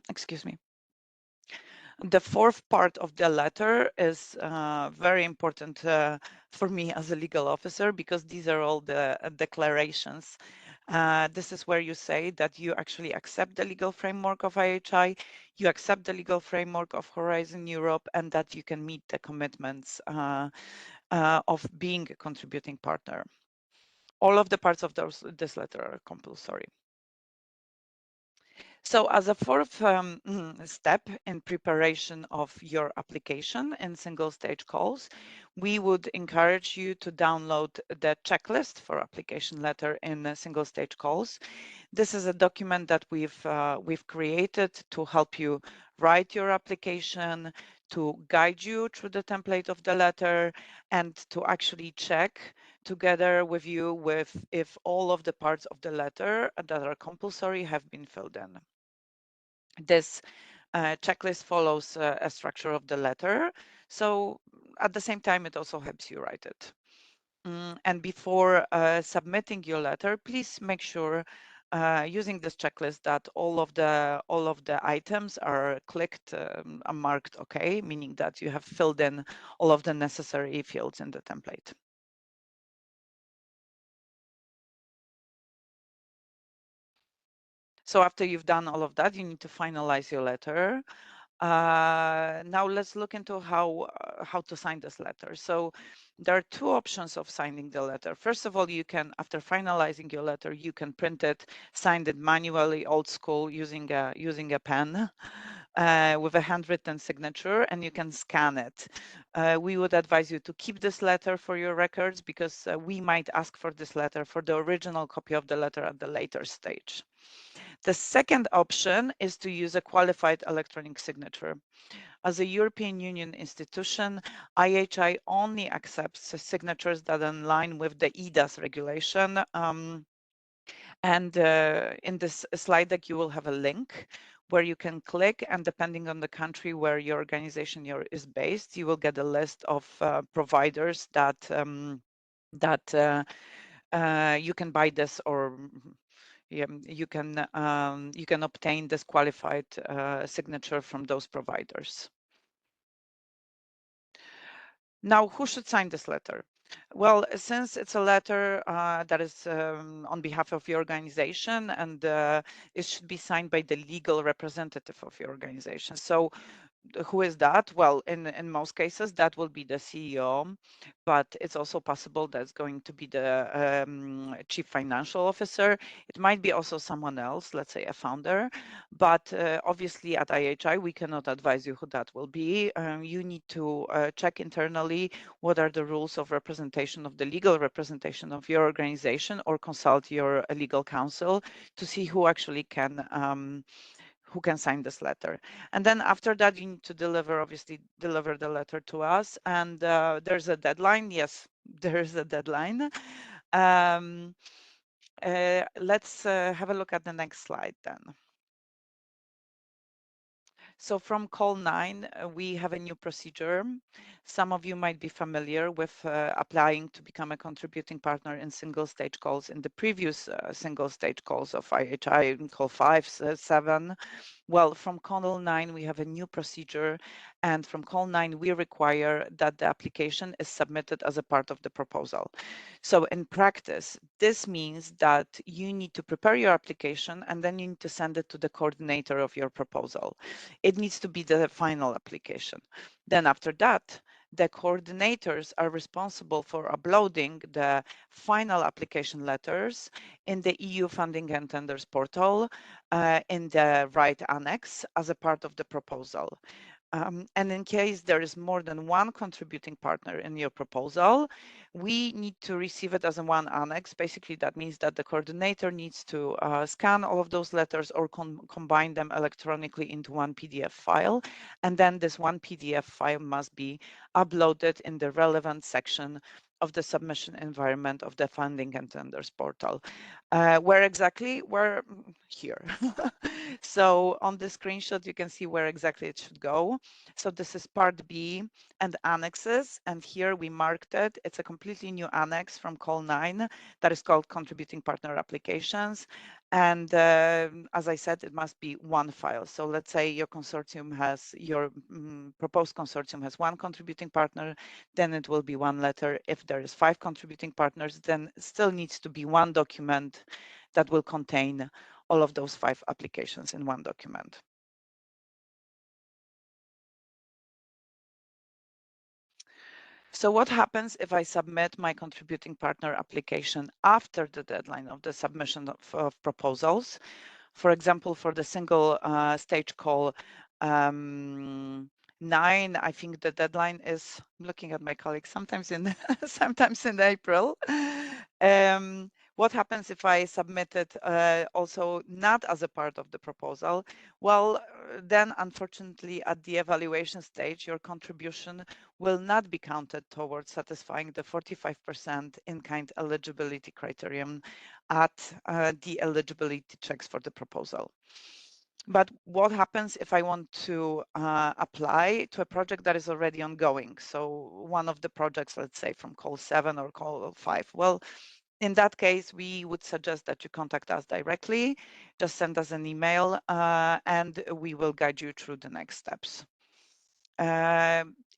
Excuse me. The fourth part of the letter is very important for me as a legal officer, because these are all the declarations. This is where you say that you actually accept the legal framework of IHI, you accept the legal framework of Horizon Europe, and that you can meet the commitments of being a contributing partner. All of the parts of this letter are compulsory. So as a fourth step in preparation of your application in single stage calls, we would encourage you to download the checklist for application letter in single stage calls. This is a document that we've created to help you write your application, to guide you through the template of the letter, and to actually check together with you if all of the parts of the letter that are compulsory have been filled in. This checklist follows a structure of the letter. So at the same time, it also helps you write it. And before submitting your letter, please make sure using this checklist that all of the items are clicked and marked OK, meaning that you have filled in all of the necessary fields in the template. So after you've done all of that, you need to finalize your letter. Now let's look into how to sign this letter. So there are two options of signing the letter. First of all, you can, after finalizing your letter, you can print it, sign it manually, old school, using a pen with a handwritten signature, and you can scan it. We would advise you to keep this letter for your records, because we might ask for this letter, for the original copy of the letter at the later stage. The second option is to use a qualified electronic signature. As a European Union institution, IHI only accepts signatures that align with the EIDAS regulation. And in this slide deck, you will have a link where you can click, and depending on the country where your organization is based, you will get a list of providers that you can buy this, or you can obtain this qualified signature from those providers. Now, who should sign this letter? Well, since it's a letter that is on behalf of your organization, and it should be signed by the legal representative of your organization. So who is that? Well, in most cases, that will be the CEO, but it's also possible that's going to be the chief financial officer. It might be also someone else, let's say a founder, but obviously at IHI, we cannot advise you who that will be. You need to check internally what are the rules of representation, of the legal representation of your organization, or consult your legal counsel to see who actually can sign this letter. And then after that, you need to obviously deliver the letter to us. And there's a deadline. Yes, there is a deadline. Let's have a look at the next slide then. So from call 9, we have a new procedure. Some of you might be familiar with applying to become a contributing partner in single stage calls in the previous single stage calls of IHI in call 5, 7. Well, from call 9, we have a new procedure, And from call 9, we require that the application is submitted as a part of the proposal. So in practice, this means that you need to prepare your application and then you need to send it to the coordinator of your proposal. It needs to be the final application. Then after that, the coordinators are responsible for uploading the final application letters in the EU funding and tenders portal in the right annex as a part of the proposal. And in case there is more than one contributing partner in your proposal, we need to receive it as a one annex. Basically, that means that the coordinator needs to scan all of those letters or combine them electronically into one PDF file. And then this one PDF file must be uploaded in the relevant section of the submission environment of the funding and tenders portal. Where exactly? Where? Here. So on the screenshot, you can see where exactly it should go. So this is part B and annexes. And here we marked it. It's a completely new annex from call 9 that is called contributing partner applications. And as I said, it must be one file. So let's say your consortium has, your proposed consortium has one contributing partner, then it will be one letter. If there is 5 contributing partners, then it still needs to be one document that will contain all of those 5 applications in one document. So what happens if I submit my contributing partner application after the deadline of the submission of proposals? For example, for the single stage call 9, I think the deadline is, looking at my colleagues, sometimes in sometimes in April. What happens if I submit it also not as a part of the proposal? Well, then unfortunately at the evaluation stage, your contribution will not be counted towards satisfying the 45% in-kind eligibility criterion at the eligibility checks for the proposal. But what happens if I want to apply to a project that is already ongoing? So one of the projects, let's say from call 7 or call 5. Well, in that case, we would suggest that you contact us directly. Just send us an email and we will guide you through the next steps.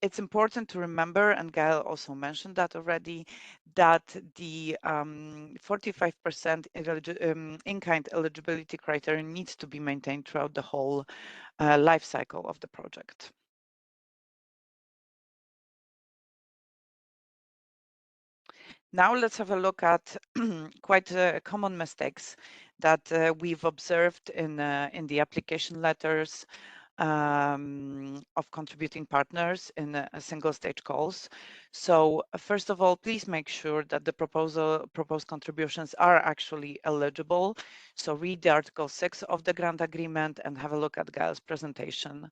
It's important to remember, and Gaëlle also mentioned that already, that the 45% in-kind eligibility criteria needs to be maintained throughout the whole life cycle of the project. Now let's have a look at quite common mistakes that we've observed in the application letters of contributing partners in single stage calls. So first of all, please make sure that the proposed contributions are actually eligible. So read the Article 6 of the grant agreement and have a look at Gaëlle's presentation.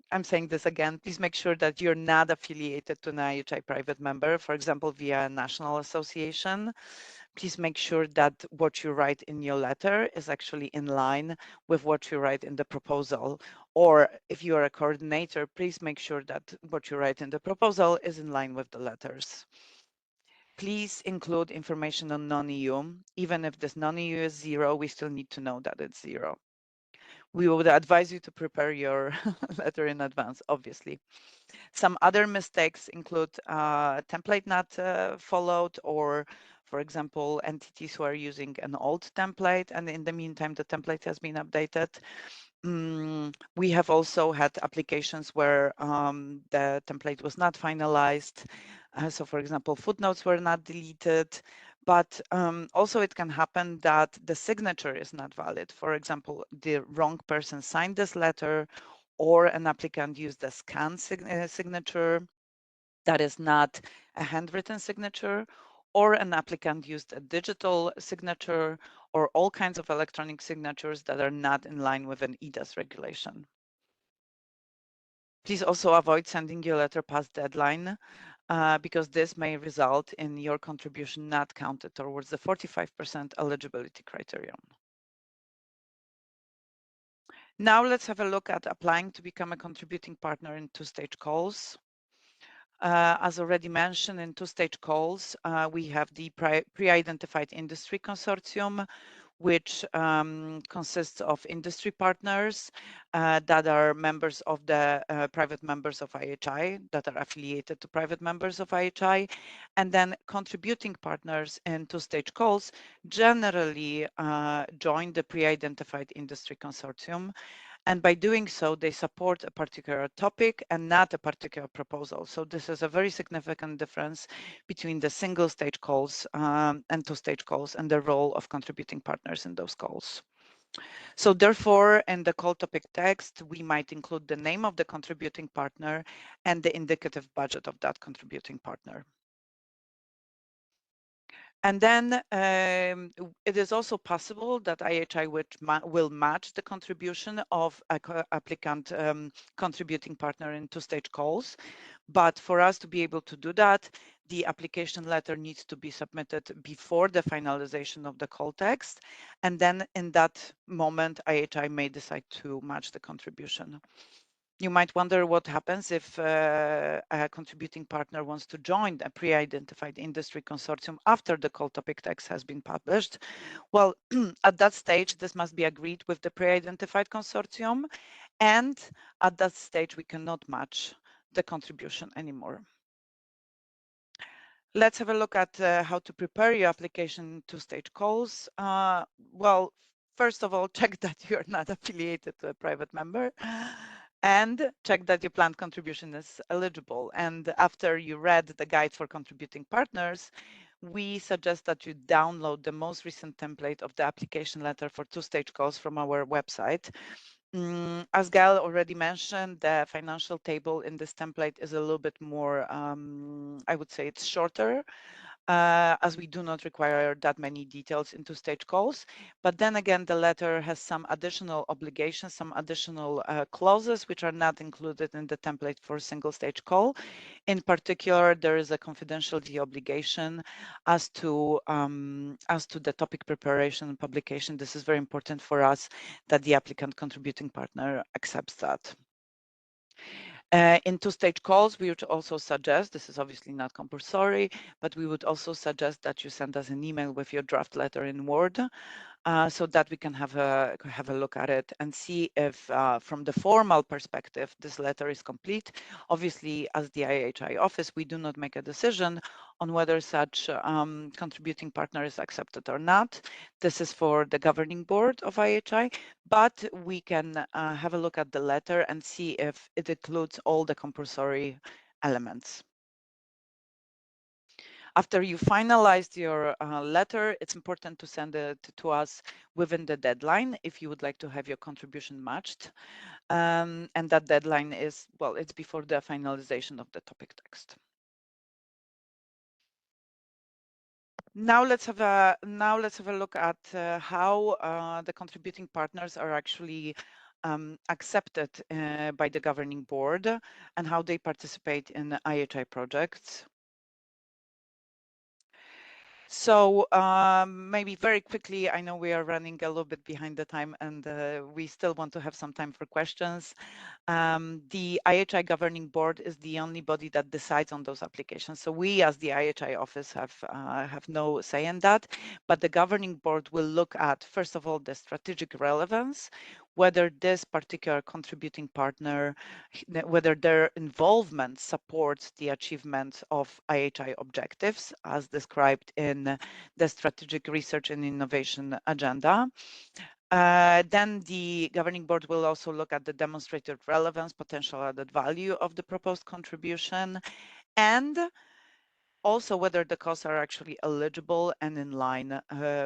I'm saying this again, please make sure that you're not affiliated to an IHI private member, for example, via a national association. Please make sure that what you write in your letter is actually in line with what you write in the proposal. Or if you are a coordinator, please make sure that what you write in the proposal is in line with the letters. Please include information on non-EU. Even if this non-EU is 0, we still need to know that it's 0. We would advise you to prepare your letter in advance, obviously. Some other mistakes include template not followed, or, for example, entities who are using an old template, and in the meantime, the template has been updated. We have also had applications where the template was not finalized. So, for example, footnotes were not deleted. But also it can happen that the signature is not valid. For example, the wrong person signed this letter, or an applicant used a scanned signature that is not a handwritten signature, or an applicant used a digital signature, or all kinds of electronic signatures that are not in line with an EDAS regulation. Please also avoid sending your letter past deadline, because this may result in your contribution not counted towards the 45% eligibility criterion. Now let's have a look at applying to become a contributing partner in two-stage calls. As already mentioned, in two-stage calls, we have the pre-identified industry consortium, which consists of industry partners that are members of the private members of IHI, that are affiliated to private members of IHI, and then contributing partners in two-stage calls generally join the pre-identified industry consortium. And by doing so, they support a particular topic and not a particular proposal. So this is a very significant difference between the single stage calls and two-stage calls and the role of contributing partners in those calls. So therefore, in the call topic text, we might include the name of the contributing partner and the indicative budget of that contributing partner. And then it is also possible that IHI will match the contribution of an applicant contributing partner in two-stage calls. But for us to be able to do that, the application letter needs to be submitted before the finalization of the call text. And then in that moment, IHI may decide to match the contribution. You might wonder what happens if a contributing partner wants to join a pre-identified industry consortium after the call topic text has been published. Well, at that stage, this must be agreed with the pre-identified consortium. And at that stage, we cannot match the contribution anymore. Let's have a look at how to prepare your application two-stage calls. Well, first of all, check that you're not affiliated to a private member. And check that your planned contribution is eligible. And after you read the guide for contributing partners, we suggest that you download the most recent template of the application letter for two-stage calls from our website. As Gaëlle already mentioned, the financial table in this template is a little bit more, I would say it's shorter, as we do not require that many details in two-stage calls. But then again, the letter has some additional obligations, some additional clauses which are not included in the template for a single stage call. In particular, there is a confidentiality obligation as to the topic preparation and publication. This is very important for us that the applicant contributing partner accepts that. In two-stage calls, we would also suggest, this is obviously not compulsory, but we would also suggest that you send us an email with your draft letter in Word, so that we can have a look at it and see if from the formal perspective, this letter is complete. Obviously, as the IHI office, we do not make a decision on whether such contributing partner is accepted or not. This is for the governing board of IHI, but we can have a look at the letter and see if it includes all the compulsory elements. After you finalized your letter, it's important to send it to us within the deadline if you would like to have your contribution matched. And that deadline is, well, it's before the finalization of the topic text. Now let's have a look at how the contributing partners are actually accepted by the governing board and how they participate in IHI projects. So maybe very quickly, I know we are running a little bit behind the time and we still want to have some time for questions. The IHI governing board is the only body that decides on those applications. So we as the IHI office have no say in that, but the governing board will look at, first of all, the strategic relevance, whether this particular contributing partner, whether their involvement supports the achievement of IHI objectives as described in the Strategic Research and Innovation Agenda. Then the governing board will also look at the demonstrated relevance, potential added value of the proposed contribution, and also whether the costs are actually eligible and in line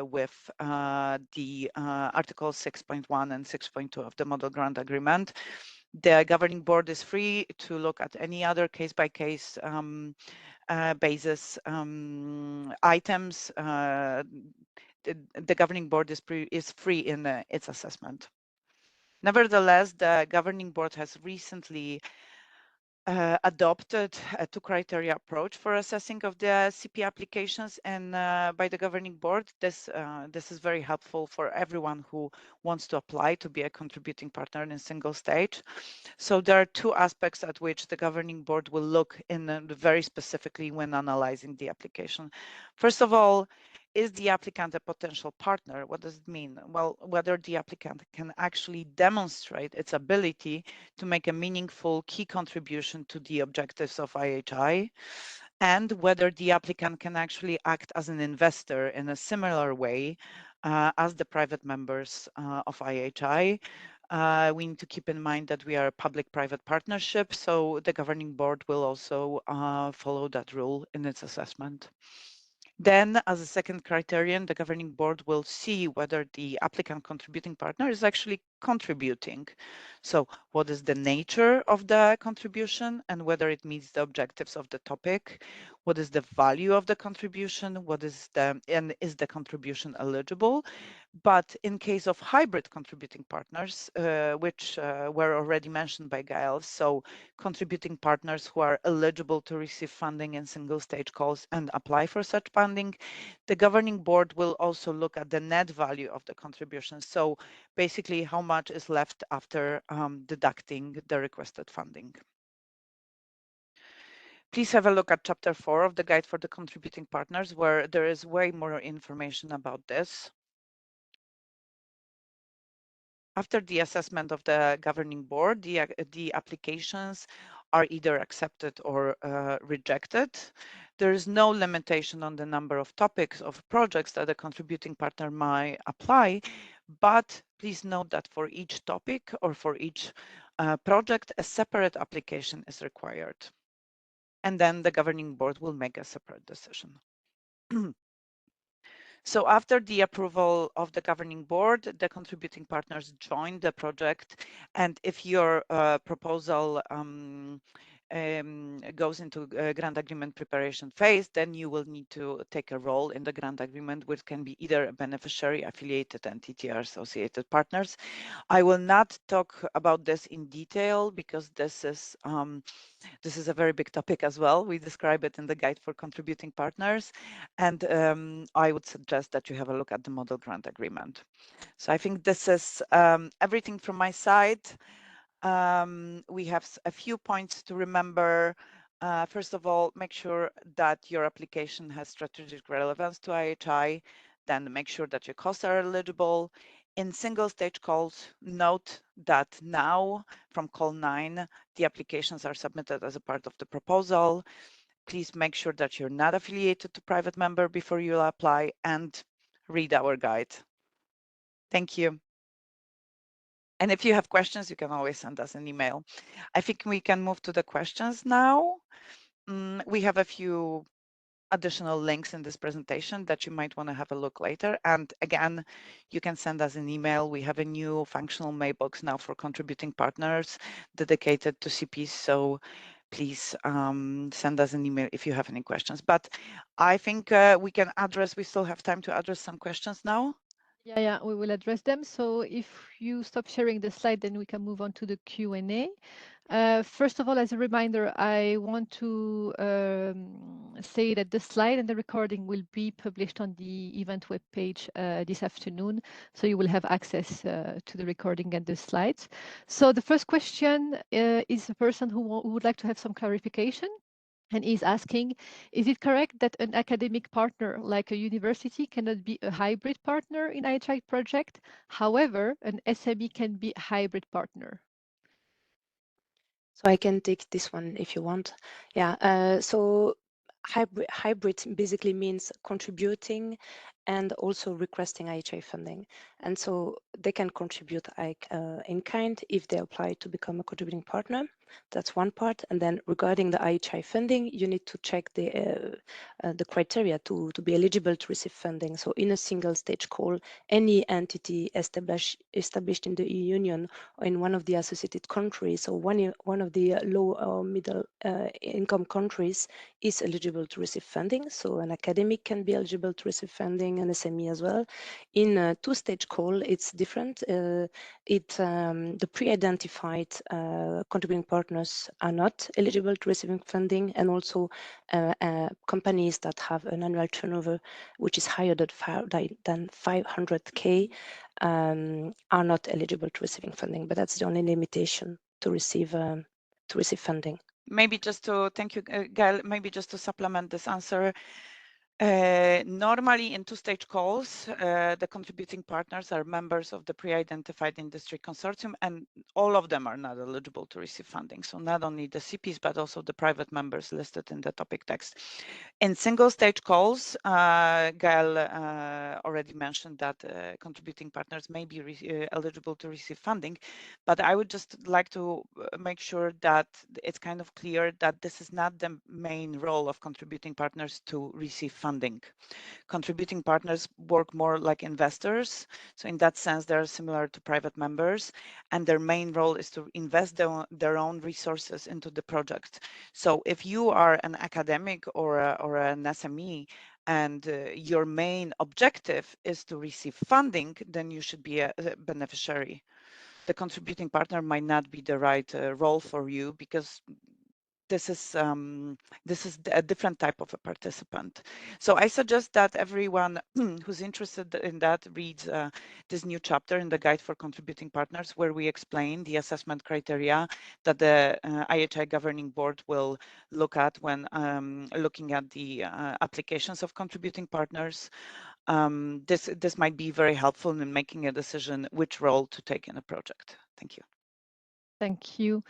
with the Articles 6.1 and 6.2 of the Model Grant Agreement. The governing board is free to look at any other case-by-case basis items. The governing board is free in its assessment. Nevertheless, the governing board has recently adopted a two-criteria approach for assessing of the CP applications, and by the governing board, this is very helpful for everyone who wants to apply to be a contributing partner in a single stage. So there are two aspects at which the governing board will look in very specifically when analyzing the application. First of all, is the applicant a potential partner? What does it mean? Well, whether the applicant can actually demonstrate its ability to make a meaningful key contribution to the objectives of IHI, and whether the applicant can actually act as an investor in a similar way as the private members of IHI. We need to keep in mind that we are a public-private partnership, so the governing board will also follow that rule in its assessment. Then, as a second criterion, the governing board will see whether the applicant contributing partner is actually contributing. So what is the nature of the contribution and whether it meets the objectives of the topic? What is the value of the contribution? And is the contribution eligible? But in case of hybrid contributing partners, which were already mentioned by Gaëlle, so contributing partners who are eligible to receive funding in single stage calls and apply for such funding, the governing board will also look at the net value of the contribution. So basically how much is left after deducting the requested funding. Please have a look at chapter 4 of the guide for the contributing partners, where there is way more information about this. After the assessment of the governing board, the applications are either accepted or rejected. There is no limitation on the number of topics of projects that a contributing partner might apply, but please note that for each topic or for each project, a separate application is required. And then the governing board will make a separate decision. So after the approval of the governing board, the contributing partners join the project. And if your proposal goes into a grant agreement preparation phase, then you will need to take a role in the grant agreement, which can be either a beneficiary, affiliated entity, or associated partners. I will not talk about this in detail because this is a very big topic as well. We describe it in the guide for contributing partners. And I would suggest that you have a look at the model grant agreement. So I think this is everything from my side. We have a few points to remember. First of all, make sure that your application has strategic relevance to IHI. Then make sure that your costs are eligible. In single stage calls, note that now from call 9, the applications are submitted as a part of the proposal. Please make sure that you're not affiliated to private member before you apply, and read our guide. Thank you. And if you have questions, you can always send us an email. I think we can move to the questions now. We have a few additional links in this presentation that you might want to have a look later. And again, you can send us an email. We have a new functional mailbox now for contributing partners dedicated to CPs. So please send us an email if you have any questions. But I think we still have time to address some questions now. Yeah, we will address them. So if you stop sharing the slide, then we can move on to the Q&A. First of all, as a reminder, I want to say that the slide and the recording will be published on the event webpage this afternoon. So you will have access to the recording and the slides. So the first question is a person who would like to have some clarification. And is asking, is it correct that an academic partner like a university cannot be a hybrid partner in IHI project? However, an SME can be a hybrid partner. So I can take this one if you want. Yeah, so hybrid basically means contributing and also requesting IHI funding. And so they can contribute in kind if they apply to become a contributing partner. That's one part. And then regarding the IHI funding, you need to check the criteria to be eligible to receive funding. So in a single stage call, any entity established in the EU Union or in one of the associated countries, or one of the low or middle income countries is eligible to receive funding. So an academic can be eligible to receive funding, an SME as well. In a two-stage call, it's different. The pre-identified contributing partners are not eligible to receiving funding, and also companies that have an annual turnover which is higher than 500K are not eligible to receiving funding. But that's the only limitation to receive funding. Maybe just to thank you, Gaëlle. Maybe just to supplement this answer. Normally in two-stage calls, the contributing partners are members of the pre-identified industry consortium, and all of them are not eligible to receive funding. So not only the CPs, but also the private members listed in the topic text. In single-stage calls, Gaëlle already mentioned that contributing partners may be eligible to receive funding, but I would just like to make sure that it's kind of clear that this is not the main role of contributing partners to receive funding. Contributing partners work more like investors. So in that sense, they're similar to private members, and their main role is to invest their own resources into the project. So if you are an academic or an SME, and your main objective is to receive funding, then you should be a beneficiary. The contributing partner might not be the right role for you, because this is a different type of a participant. So I suggest that everyone who's interested in that reads this new chapter in the Guide for Contributing Partners, where we explain the assessment criteria that the IHI Governing Board will look at when looking at the applications of contributing partners. This might be very helpful in making a decision which role to take in a project. Thank you. Thank you.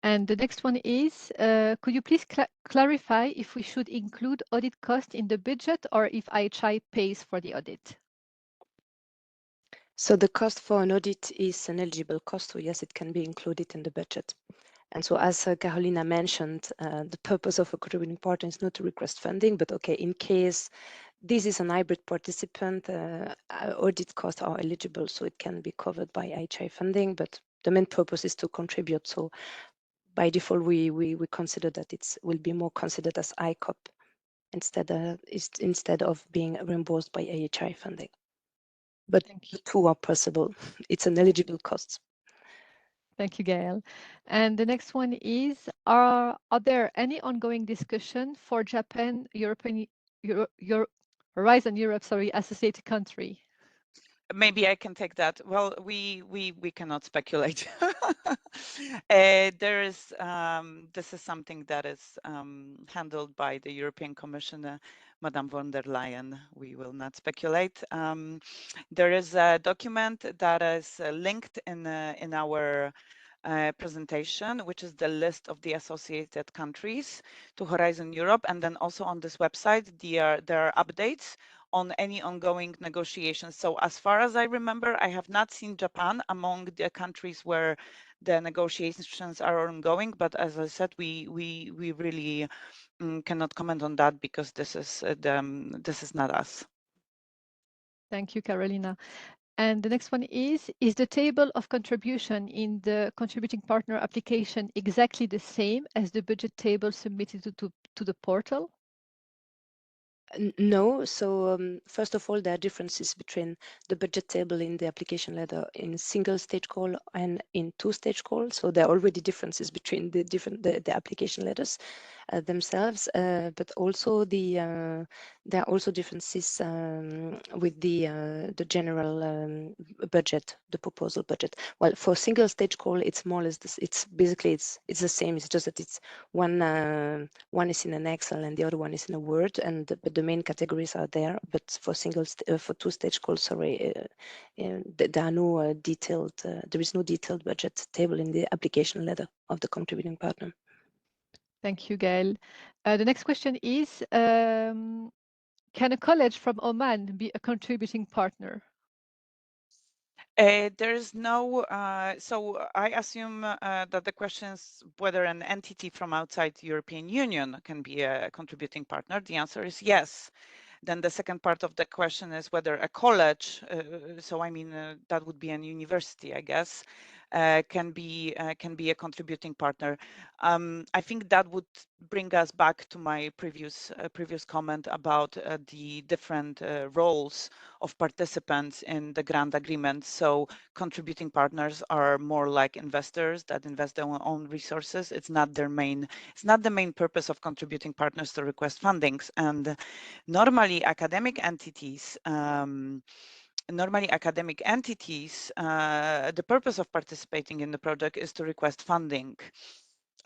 And the next one is, could you please clarify if we should include audit cost in the budget or if IHI pays for the audit? So the cost for an audit is an eligible cost, so yes, it can be included in the budget. And so as Karolina mentioned, the purpose of a contributing partner is not to request funding, but okay, in case this is an hybrid participant, audit costs are eligible, so it can be covered by IHI funding, but the main purpose is to contribute. So by default, we consider that it will be more considered as ICOP instead of being reimbursed by IHI funding. But the two are possible. It's an eligible cost. Thank you, Gaëlle. And the next one is, are there any ongoing discussion for Japan, Horizon Europe, associated country? Maybe I can take that. Well, we cannot speculate. There is this is something that is handled by the European Commission, Madame von der Leyen. We will not speculate. There is a document that is linked in our presentation, which is the list of the associated countries to Horizon Europe, and then also on this website there are updates on any ongoing negotiations. So as far as I remember, I have not seen Japan among the countries where the negotiations are ongoing, but as I said, we really cannot comment on that, because this is not us. Thank you, Karolina. And the next one is the table of contribution in the contributing partner application exactly the same as the budget table submitted to the portal? No. So first of all, there are differences between the budget table in the application letter in single stage call and in two-stage call. So there are already differences between the application letters themselves, but also there are also differences with the general budget, the proposal budget. Well, for single stage call, it's more or less this. It's basically it's the same. It's just that it's one is in an Excel and the other one is in a Word, and but the main categories are there. But for for two-stage call, sorry, there are no detailed. There is no detailed budget table in the application letter of the contributing partner. Thank you, Gaëlle. The next question is, can a college from Oman be a contributing partner? There is no, so I assume that the question is whether an entity from outside the European Union can be a contributing partner. The answer is yes. Then the second part of the question is whether a college, so I mean that would be an university, I guess, can be a contributing partner. I think that would bring us back to my previous comment about the different roles of participants in the grant agreement. So contributing partners are more like investors that invest their own resources. It's not the main purpose of contributing partners to request fundings. And normally academic entities, the purpose of participating in the project is to request funding.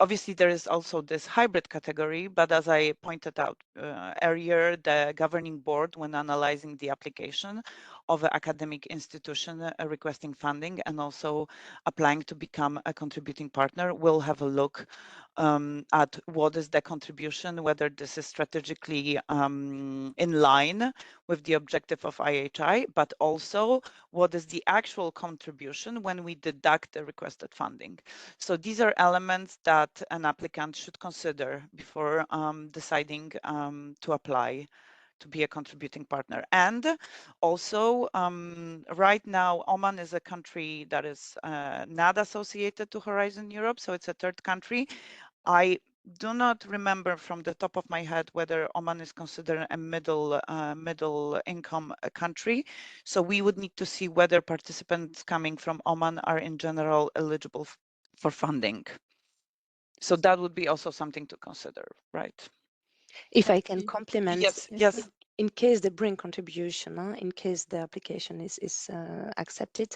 Obviously, there is also this hybrid category, but as I pointed out earlier, the governing board, when analyzing the application of an academic institution requesting funding and also applying to become a contributing partner, will have a look at what is the contribution, whether this is strategically in line with the objective of IHI, but also what is the actual contribution when we deduct the requested funding. So these are elements that an applicant should consider before deciding to apply to be a contributing partner. And also, right now, Oman is a country that is not associated to Horizon Europe, so it's a third country. I do not remember from the top of my head whether Oman is considered a middle income country. So we would need to see whether participants coming from Oman are in general eligible for funding. So that would be also something to consider, right? If I can complement, yes. In case they bring contribution, in case the application is accepted,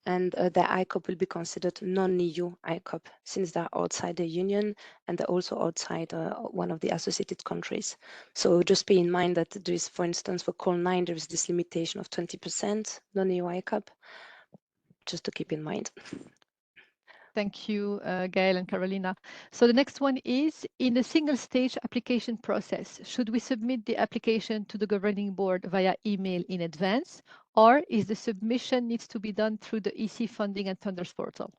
and the ICOP will be considered non-EU ICOP since they're outside the Union and they're also outside one of the associated countries. So just bear in mind that there is, for instance, for Call 9, there is this limitation of 20% non-EU ICOP, just to keep in mind. Thank you, Gaëlle and Karolina. So the next one is, in a single stage application process, should we submit the application to the governing board via email in advance, or is the submission needs to be done through the EC funding and funders portal?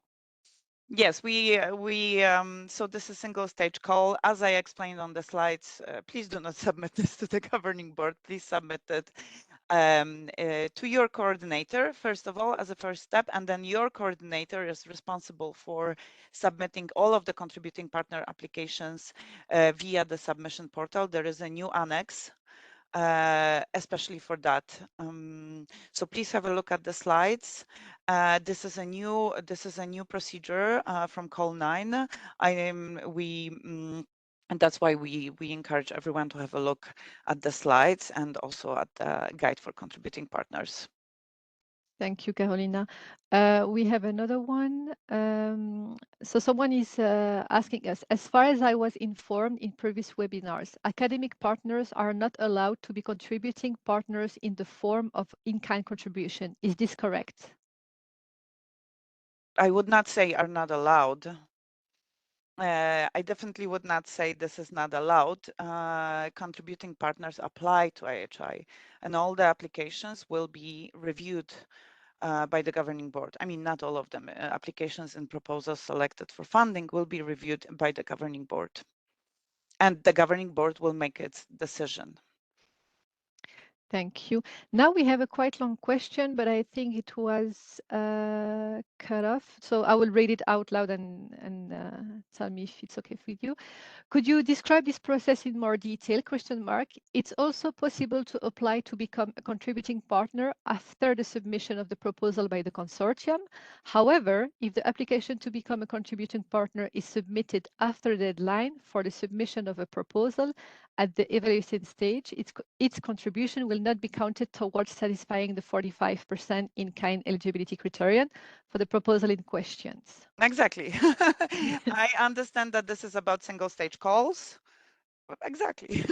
Yes, so this is single stage call. As I explained on the slides, please do not submit this to the governing board. Please submit it to your coordinator, first of all, as a first step, and then your coordinator is responsible for submitting all of the contributing partner applications via the submission portal. There is a new annex especially for that. So please have a look at the slides. This is a new procedure from Call 9. And that's why we encourage everyone to have a look at the slides and also at the guide for contributing partners. Thank you, Karolina. We have another one. So someone is asking us, as far as I was informed in previous webinars, academic partners are not allowed to be contributing partners in the form of in-kind contribution. Is this correct? I would not say are not allowed. I definitely would not say this is not allowed. Contributing partners apply to IHI, and all the applications will be reviewed by the governing board. I mean, not all of them. Applications and proposals selected for funding will be reviewed by the governing board, and the governing board will make its decision. Thank you. Now we have a quite long question, but I think it was cut off. So I will read it out loud and tell me if it's okay with you. Could you describe this process in more detail? Question mark. It's also possible to apply to become a contributing partner after the submission of the proposal by the consortium. However, if the application to become a contributing partner is submitted after the deadline for the submission of a proposal at the evaluation stage, its contribution will not be counted towards satisfying the 45% in-kind eligibility criterion for the proposal in questions. Exactly. I understand that this is about single stage calls. Exactly.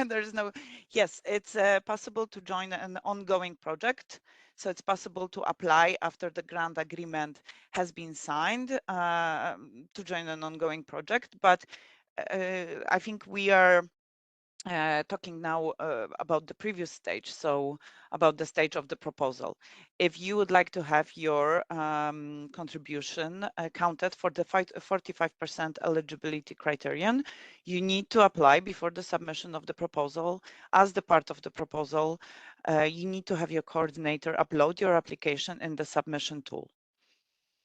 There's no, yes, it's possible to join an ongoing project. So it's possible to apply after the grant agreement has been signed to join an ongoing project. But I think we are talking now about the previous stage, so about the stage of the proposal. If you would like to have your contribution counted for the 45% eligibility criterion, you need to apply before the submission of the proposal. As the part of the proposal, you need to have your coordinator upload your application in the submission tool.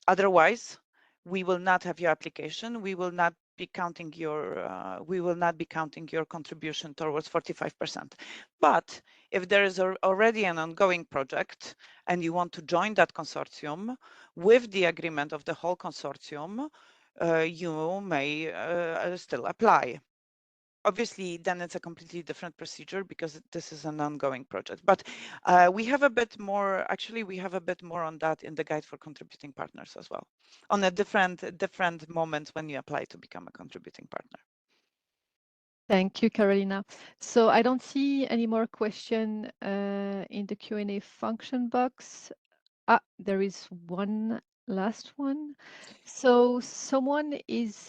Otherwise, we will not have your application. We will not be counting your contribution towards 45%. But if there is already an ongoing project and you want to join that consortium with the agreement of the whole consortium, you may still apply. obviously, then it's a completely different procedure because this is an ongoing project. But we have a bit more, actually, we have a bit more on that in the guide for contributing partners as well, on a different moments when you apply to become a contributing partner. Thank you, Karolina. So I don't see any more question in the Q&A function box. There is one last one. So someone is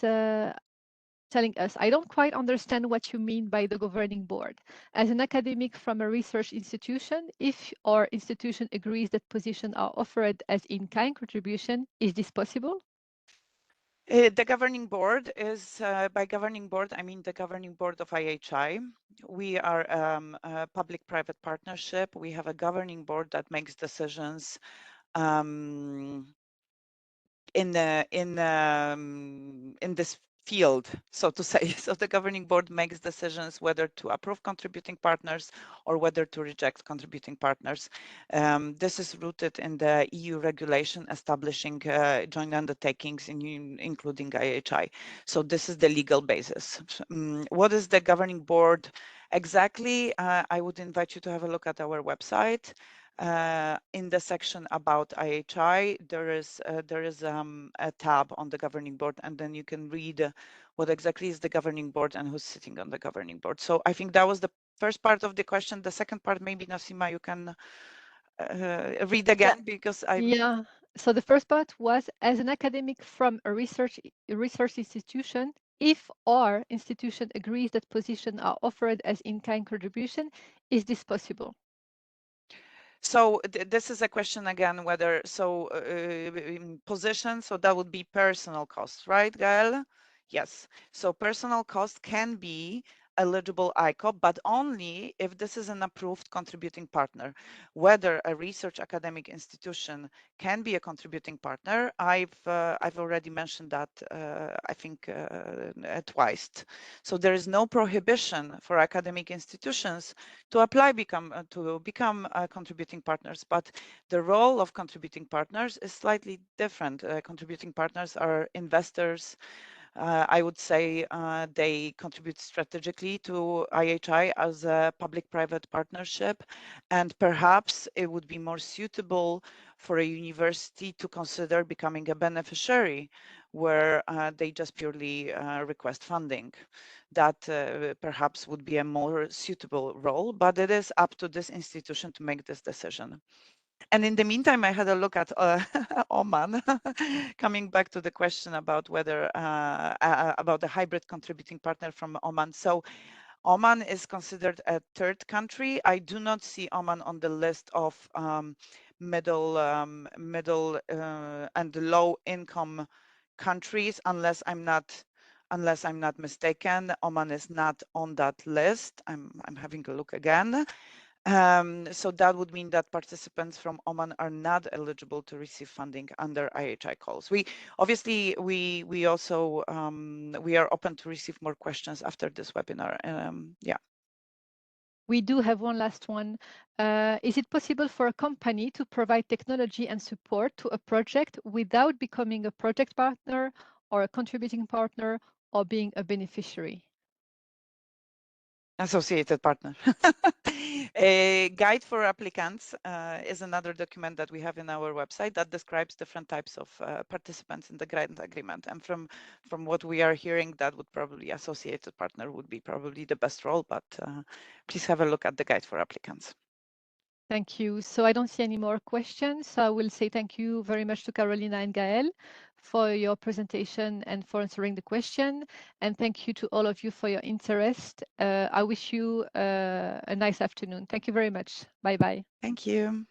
telling us, I don't quite understand what you mean by the governing board. As an academic from a research institution, if our institution agrees that positions are offered as in-kind contribution, is this possible? The governing board is, by governing board, I mean the governing board of IHI. We are a public-private partnership. We have a governing board that makes decisions in this field, so to say. So the governing board makes decisions whether to approve contributing partners or whether to reject contributing partners. This is rooted in the EU regulation establishing joint undertakings, including IHI. So this is the legal basis. What is the governing board exactly? I would invite you to have a look at our website. In the section about IHI, there is a tab on the governing board, and then you can read what exactly is the governing board and who's sitting on the governing board. So I think that was the first part of the question. The second part, maybe Nassima, you can read again, because I... Yeah, so the first part was, as an academic from a research institution, if our institution agrees that positions are offered as in-kind contribution, is this possible? So this is a question again, whether, so position, so that would be personal costs, right, Gaëlle? Yes, so personal cost can be eligible ICOP, but only if this is an approved contributing partner. Whether a research academic institution can be a contributing partner, I've already mentioned that, I think, twice. So there is no prohibition for academic institutions to apply to become contributing partners, but the role of contributing partners is slightly different. Contributing partners are investors. I would say they contribute strategically to IHI as a public-private partnership, and perhaps it would be more suitable for a university to consider becoming a beneficiary, where they just purely request funding. That perhaps would be a more suitable role, but it is up to this institution to make this decision. And in the meantime, I had a look at Oman, coming back to the question about whether about the hybrid contributing partner from Oman. So Oman is considered a third country. I do not see Oman on the list of middle and low income countries, unless I'm not mistaken. Oman is not on that list. I'm having a look again. So that would mean that participants from Oman are not eligible to receive funding under IHI calls. We obviously we also we are open to receive more questions after this webinar. Yeah. We do have one last one. Is it possible for a company to provide technology and support to a project without becoming a project partner or a contributing partner or being a beneficiary? Associated partner. A guide for applicants is another document that we have in our website that describes different types of participants in the grant agreement. And from what we are hearing, that would probably associated partner would be probably the best role, but please have a look at the guide for applicants. Thank you. So I don't see any more questions. So I will say thank you very much to Karolina and Gaëlle for your presentation and for answering the question. And thank you to all of you for your interest. I wish you a nice afternoon. Thank you very much. Bye-bye. Thank you.